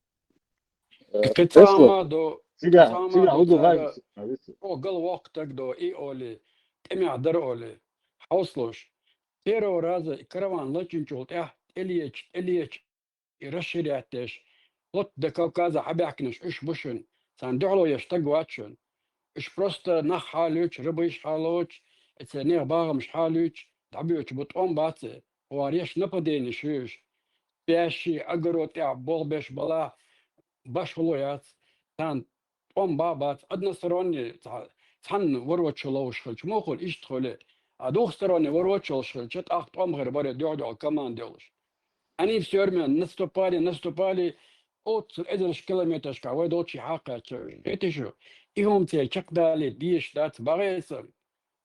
Головок тогда и Оли, темядер Оли. Хауслош. Первого раза караван лачинчул, Ильич, и расширяттеш. Вот до Кавказа хабякнеш, бушен. Сандурло яштагватшен. Просто нахалюч, рыбыш халуч, это не багамш халюч, дабюч бутон баце. Вареш нападение шиш. Пящий огород болбеш бала, башхулояц. Сан он бабац, односторонний, сан ворвачулоушхач, мохол иштхоле. А двухсторонний ворочал шельчет, помгар баре дёдё командовалось. Они все время наступали, от 11 километров, вы дочи хакать. Это же, и он тебе чак дали, биешь, дать, барется,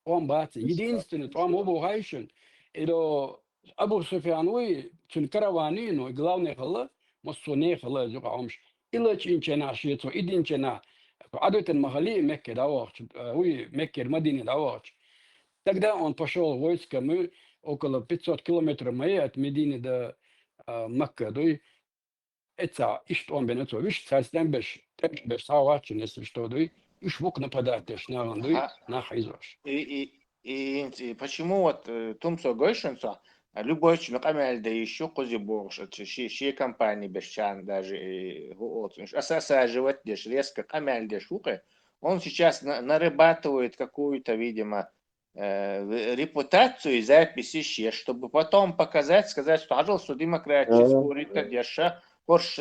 он бацы. Единственное, там обу хайшен, это Абу Суфьян, вы, чун каравани, но главное хала, мосуне хала, зукаумш. Ила чинчена шиецо, идинчена, адутен махали, Мекке даварч, вы, Мекке, Мадине даварч. Тогда он пошел войска, мы около 500 километров мы от Медины до Макка, это ишь он бен это, вишь, царстен беш савачин, если что, ишь вок нападать, на хайзош. И почему вот Тумсо Гойшенцо, любой человек амел да еще кози богш, ши компании бешчан даже осаживать деш резко амел деш он сейчас нарабатывает какую-то, видимо, репутацию и записи ще, чтобы потом показать, сказать, что пожалуйста, демократическую ритодеша, порш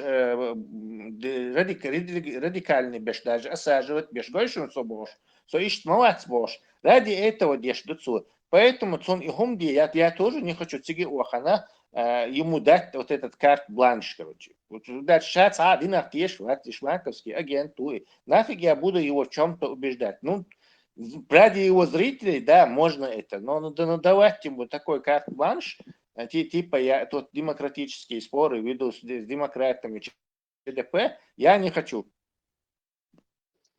радикальный беш даже осаживать беш гойшун собош, so ищет молодец бош. Ради этого деш дуцу. Поэтому цон и хумди, я тоже не хочу циги уахана ему дать вот этот карт-бланш, короче. Вот дать шац, динах теш, ватишмаковский агент, нафиг я буду его в чем-то убеждать. Ну, ради его зрителей, да, можно это, но давать ему такой карт-бланш, типа я тут демократические споры веду с демократами ЧДП, я не хочу.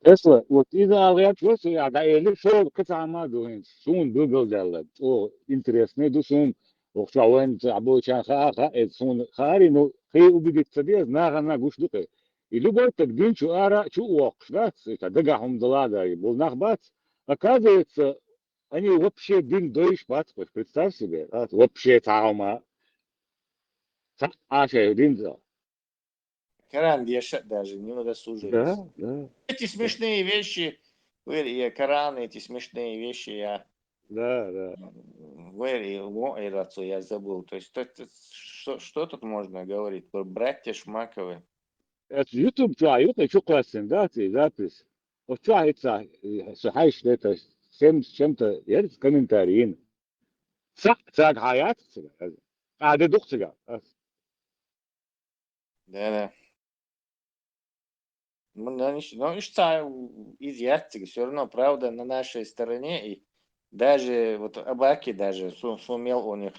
Tesla, вот из-за алгоритма, я да, или что, катама говорит, сун Google делает, о, интересный, дусун, охшауэн, абочан хаха, это сун хари, но хей убедит себе, знага на гуш дуке. И любой так дин чуара, чуок, да, это дагахум далада, и был нахбац, оказывается, они вообще дин дойш бац, представь себе, вообще таума, аша дин зал. Коран вешать даже, не надо служить. Да. Эти смешные вещи, Коран, эти смешные вещи, я... Да. Я забыл. То есть, что тут можно говорить? Про братья Шмаковы. Это YouTube чуают, а что классен, да, ты запись. Вот чуается, сухаешь это, с чем-то, я с комментарием. Цаг хаят, да дух цыган. Да. Но изъятцы, все равно правда на нашей стороне. И даже вот Абаки даже сумел у них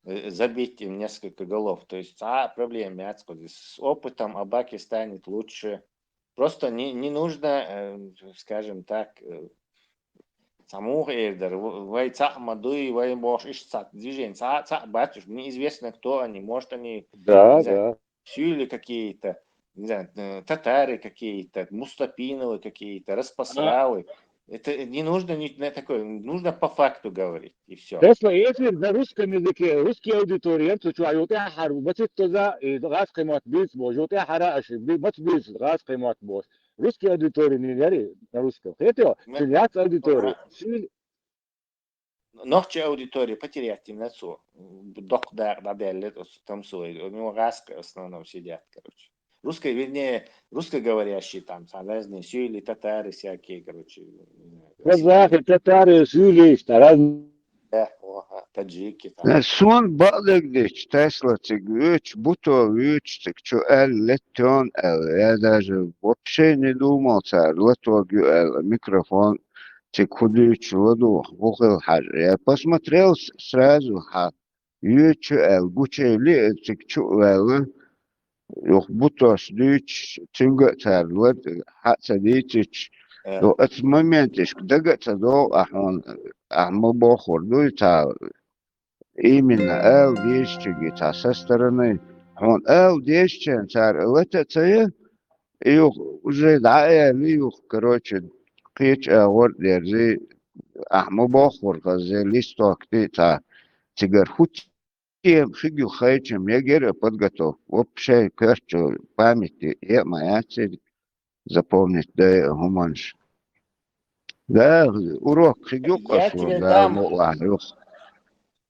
забить им несколько голов. То есть проблема с опытом Абаки станет лучше. Просто не нужно, скажем так, саму Эйдер, вайца Мадуи, вайбош, ищца движение, батюш, неизвестно кто они, может они сюли какие-то, не знаю, татары какие-то, мустапиновы какие-то, распасравы. Это не нужно такое, нужно по факту говорить, и все. Тесла, если на русском языке русские аудитории, то что я хару, бачит то за газ каймат бис, бож, я хара аши, бач бис, газ каймат бож. Русские аудитории не говори на русском. Это сильняц аудитории. Ночь аудитории потерять темноту. Док да беллет, там свой, у него газ в основном сидят, короче. Русскоговорящие там, разные сюли, татары всякие, короче. Казахи, татары, сюли, разные. Таджики. Son balıklıç, Tesla çıkıyor, butovüç, çıkıyor, leton, я даже вообще не думал, летогю, микрофон, худыч, ладу, бухал хажи. Я посмотрел сразу, гучели, çıkıyor, yok butos, düç, tüngöter, садитич, до этот момент, когда мы бохор, именно эл дещиги со стороны он эл дещен цар это царь и уже да и короче пич вот держи мы бохор за листок ты цигар хуть тем шигил хайчем я гера подготов вообще короче памяти я моя цель запомнить да гуманш да урок шигил кошу да ладно.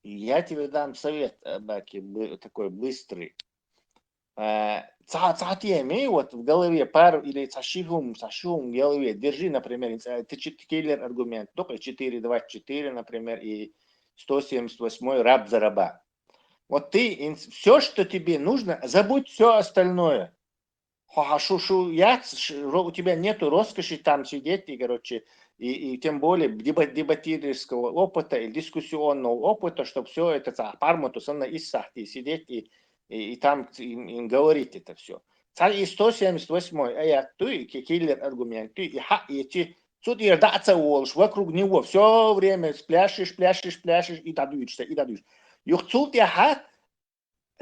Я тебе дам совет, Баки, такой быстрый. Имей вот в голове пару или сашигум в голове. Держи, например, киллер аргумент. Только 4.24, например, и 178 раб за раба. Вот ты, все, что тебе нужно, забудь все остальное. У тебя нету роскоши там сидеть и, короче, и тем более дебатирующего опыта и дискуссионного опыта, чтобы все это пармотусанно и сидеть и там им говорить это все. И 178 аят, ты киллер аргумент, ты и тут и даться волш вокруг него все время пляшешь и дадуешься. Юхцут я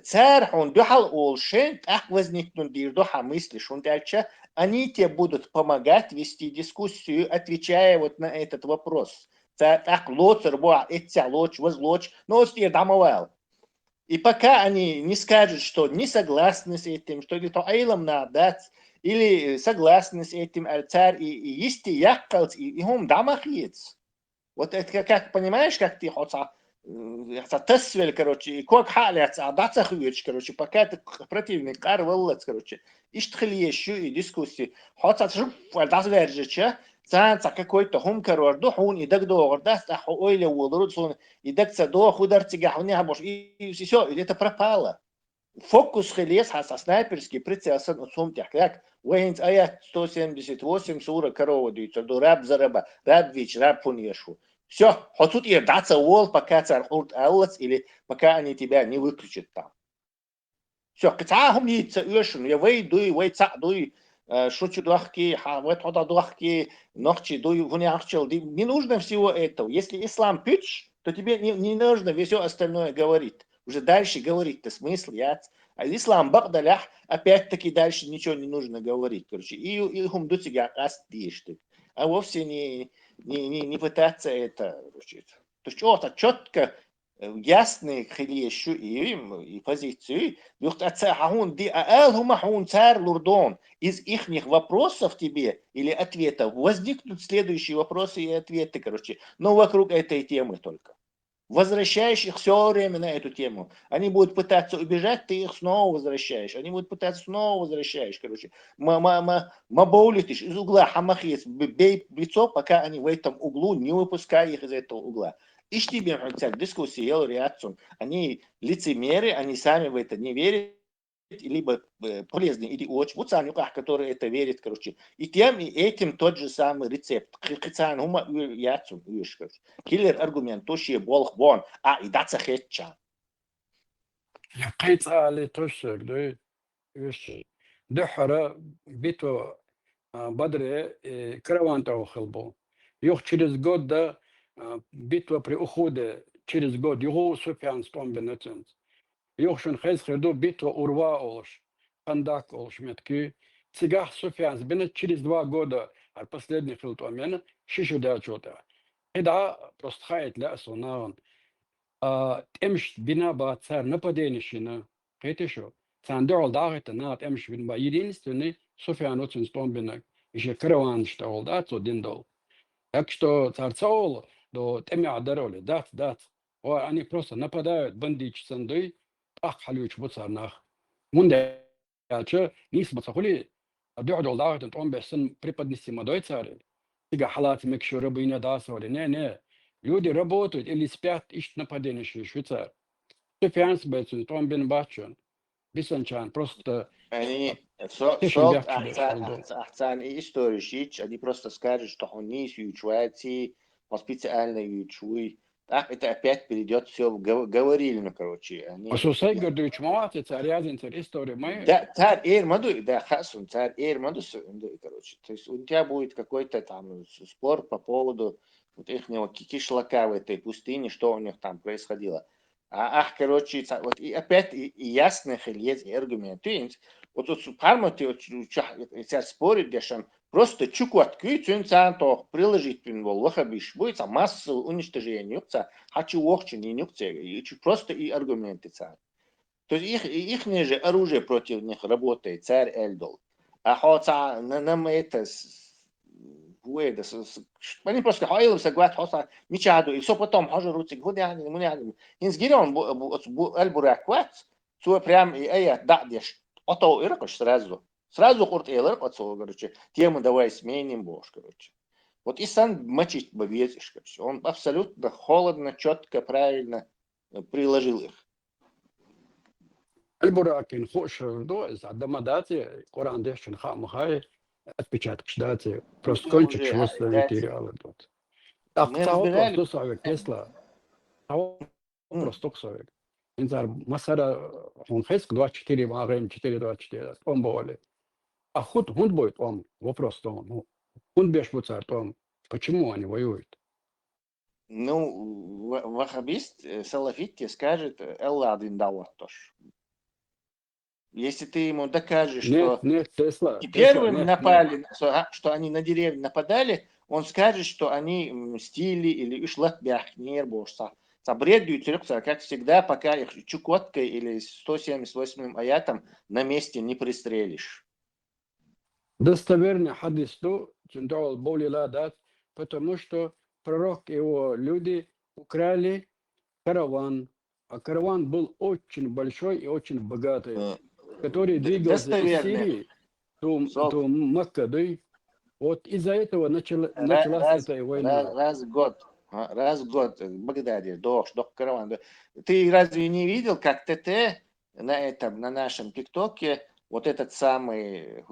царь он духал олшен, возникнут духа мысли, что дальше они тебе будут помогать вести дискуссию, отвечая вот на этот вопрос. Так лоцер, лоч, возлоч, но стир дамовал. И пока они не скажут, что не согласны с этим, что это айлам надо, или согласны с этим царь, и есть яккалц, и он дамахиец. Вот это как, понимаешь, как ты хотя тесвель, короче, и как халец, а дацахуич, короче, пока ты противник карвалец, короче, иштхлиещу и дискуссии, хотя шуп, дасверджича, цанца какой-то хум корор, духун, и даг доғыр, даста ойле уолрут сон, и даг цадо худар тига, не абош, и все, и это пропало. Фокус хелес хаса снайперский прицел сан сумтях, как Уэйнс аят 178 сура корова дюйца, до раб зараба, раб вич, раб пунешу. Все, хоть тут и даться уол, пока царь урт аллац, или пока они тебя не выключат там. Все, кцахум яйца ешен, я вейдуй, вейца дуй, шучу дуахки, вот хода дуахки, ногчи дуй, вуняхчел. Не нужно всего этого. Если ислам пич, то тебе не нужно все остальное говорить. Уже дальше говорить-то смысл, я. А ислам багдалях, опять-таки дальше ничего не нужно говорить. Короче, и хумдутига астиштык. А вовсе не пытаться это. То есть что-то четко, ясные хилещу и позиции. Из их вопросов тебе или ответов возникнут следующие вопросы и ответы, короче. Но вокруг этой темы только. Возвращаешь их все время на эту тему. Они будут пытаться убежать, ты их снова возвращаешь. Они будут пытаться снова возвращаешь, короче. Мабаулитишь из угла, хамахис, бей в лицо, пока они в этом углу, не выпускай их из этого угла. Ишь тебе, дискуссии, реакцию. Они лицемеры, они сами в это не верят, либо полезные идиоты. Вот сами, которые это верят, короче. И тем, и этим тот же самый рецепт. Киллер аргумент, то, что болх вон, и даться хетча. Я قيت توشك دوي وش دحرة بيتو بدري كروان تو خلبو يوخ через год да битва при уходе через год его Суфян стом бенетен يوخ شن خيز خردو битва урва олш пандак олш метки цигах Суфян бенет через 2 года а последний хилт амена шишу да чота это просто хает ля сонан تمش بنا با цар нападенщина это что цандол дагыта на тмш бин ба единственный Суфян очень стом бина еще караван что ол да то диндол так что царцол до теми адароли да они просто нападают бандич сандой халюч буцарнах мунде яча нис бацахули بيقعدوا داغت تقوم بسن преподнести модой царь тига халат мекшура бина дасоли не люди работают или спят, ищут нападение швейцар. Суфян бецун, том бен бачон, бисанчан, просто... Они солт ахцан и историю шить, они просто скажут, что он не ючуэти, он специально ючуй. Так это опять перейдет все в говорильно, короче. Сусай гордуч муати, царь язин, царь история моя. Да, царь Эрмаду, да, хасун, царь Эрмаду, короче. То есть у тебя будет какой-то там спор по поводу вот ихнего кишлака в этой пустыне, что у них там происходило. Короче, вот и опять и ясных есть аргументы. Вот тут пармати царь спорит, дешан просто чукватки, цинцанто приложить пинвол, лохабиш, будет массовое уничтожение, хочу охчен и нюкце, просто и аргументы царь. То есть их же оружие против них работает, царь Эльдол. А хотя нам это они просто хаилом сагват хоса мичаду и все потом хожаруцик гудяни муняни инсгирон альбуракват то прям и дадеш ото иркош сразу курт элер отцо короче тему давай сменим бош короче вот и сам мочить бовезишь короче он абсолютно холодно четко правильно приложил их альбуракин хош до из адамадати Коран дешен хамхай отпечаток дати просто кончик чувство материала тут. Так того просто совек Тесла. Того просто совек. Инзар масара он хеск 24 магрем 424 он боли. А худ будет он вопрос то ну он беш буцар то почему они воюют? Ну вахабист салафит скажет Аллах один дал тоже. Если ты ему докажешь, что Тесла, первым напали, что они на деревню нападали, он скажет, что они мстили или ушлат бяхнер бошса. Бредуют, как всегда, пока их Чукоткой или 178 аятом на месте не пристрелишь. Достоверный хадис то, Джиндал Боли Ладат, потому что пророк и его люди украли караван, а караван был очень большой и очень богатый, который двигался из Сирии до Макка, да? Вот из-за этого началась эта война. Раз в год в Багдаде, дождь, караван. Ты разве не видел, как ТТ на нашем ТикТоке вот этот самый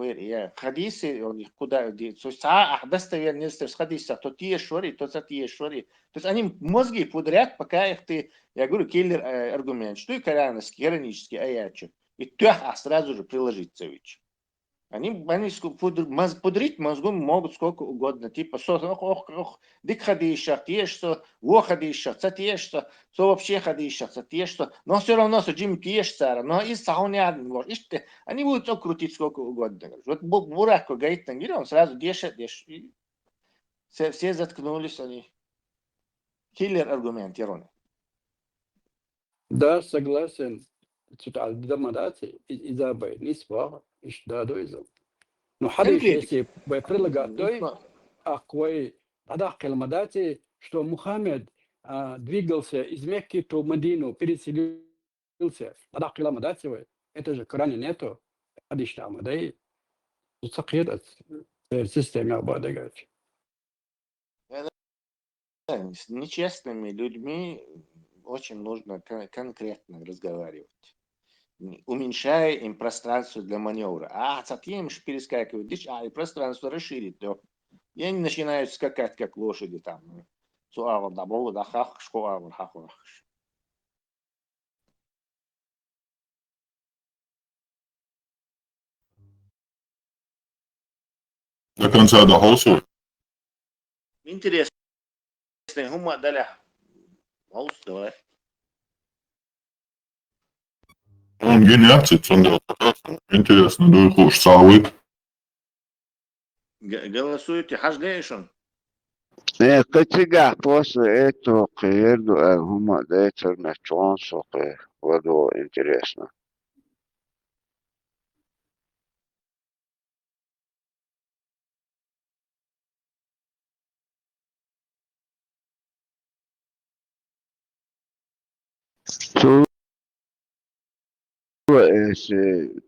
хадисы, куда, то есть, достоверность в хадисах, то те шори, то те шори. То есть они мозги пудрят, пока их ты, я говорю, киллер аргумент, что и коранический аячи, и тях, сразу же приложить ведь. Они пудрить мозгом могут сколько угодно, типа, дик хадишах, те что, во хадишах, те что вообще хадишах, те что, но все равно, что Джим Кеш цара, но и сауняд, они будут все крутить сколько угодно. Вот Бурак говорит, он сразу дешет, все заткнулись, они. Киллер аргумент, Яроны. Да, согласен. Из-за бойниства, но хадис, если прилагать, аквай, тогда калмадати, что Мухаммед двигался из Мекки в Мадину, переселился, тогда калмадати, это же в Коране нету, хадис там, да и сакират системе обладает. С нечестными людьми очень нужно конкретно разговаривать, уменьшая им пространство для маневра. Затем перескакивают, и пространство расширит. И они начинают скакать, как лошади там. До конца доголосуй. Интересно, гума даля. Голос, давай. Он гениальный, интересно, да хуш савы. Голосуйте, хаждейшон. Катига после этого приеду, гума дайте на чонсу, воду интересно.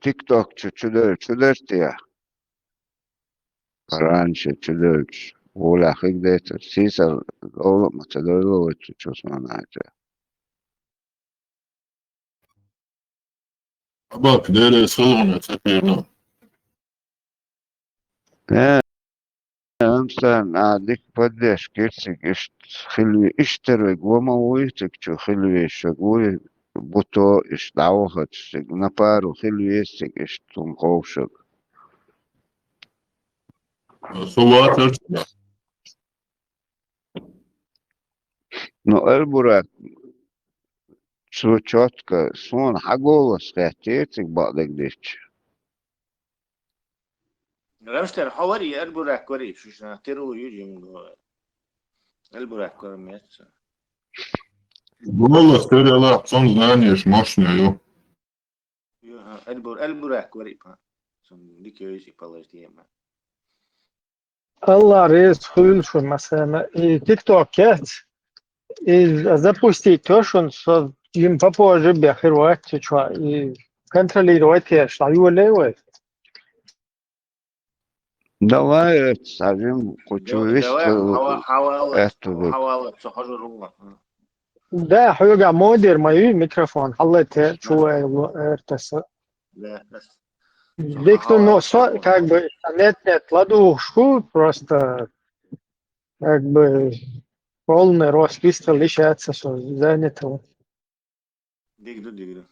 TikTok çudurtiya. Раньше чудовищ. Оля, где-то. Сиса, оло, мацадойло, чусманаете. Bak, nereye sığınıyor tepeyle. Amsan adik поддержь кирсик хилви иштерве гома уитик чу хилви шагуи буто иш давахат на пару хилви истик иш тум ховшак. Суватер. Но элбурак чу четко сон хаголос хатетик бадак дич. Рамштер, хавари, Эльбурак, говори, что теру юдим. Эльбурак, кормится. Голос перела, сон знаешь, мощный. Эльбурак, говори, дикий положи. Allah рез хуйл шун масана и TikTok кет и запустить то, что им попозже бехервать чё и контролировать что его. Давай сажим кучу Да, хуйга модер мой микрофон. Халлете чё это. Дикто, но как бы нет, ладушку просто как бы полный рост листа лишается, что занято. Дигду.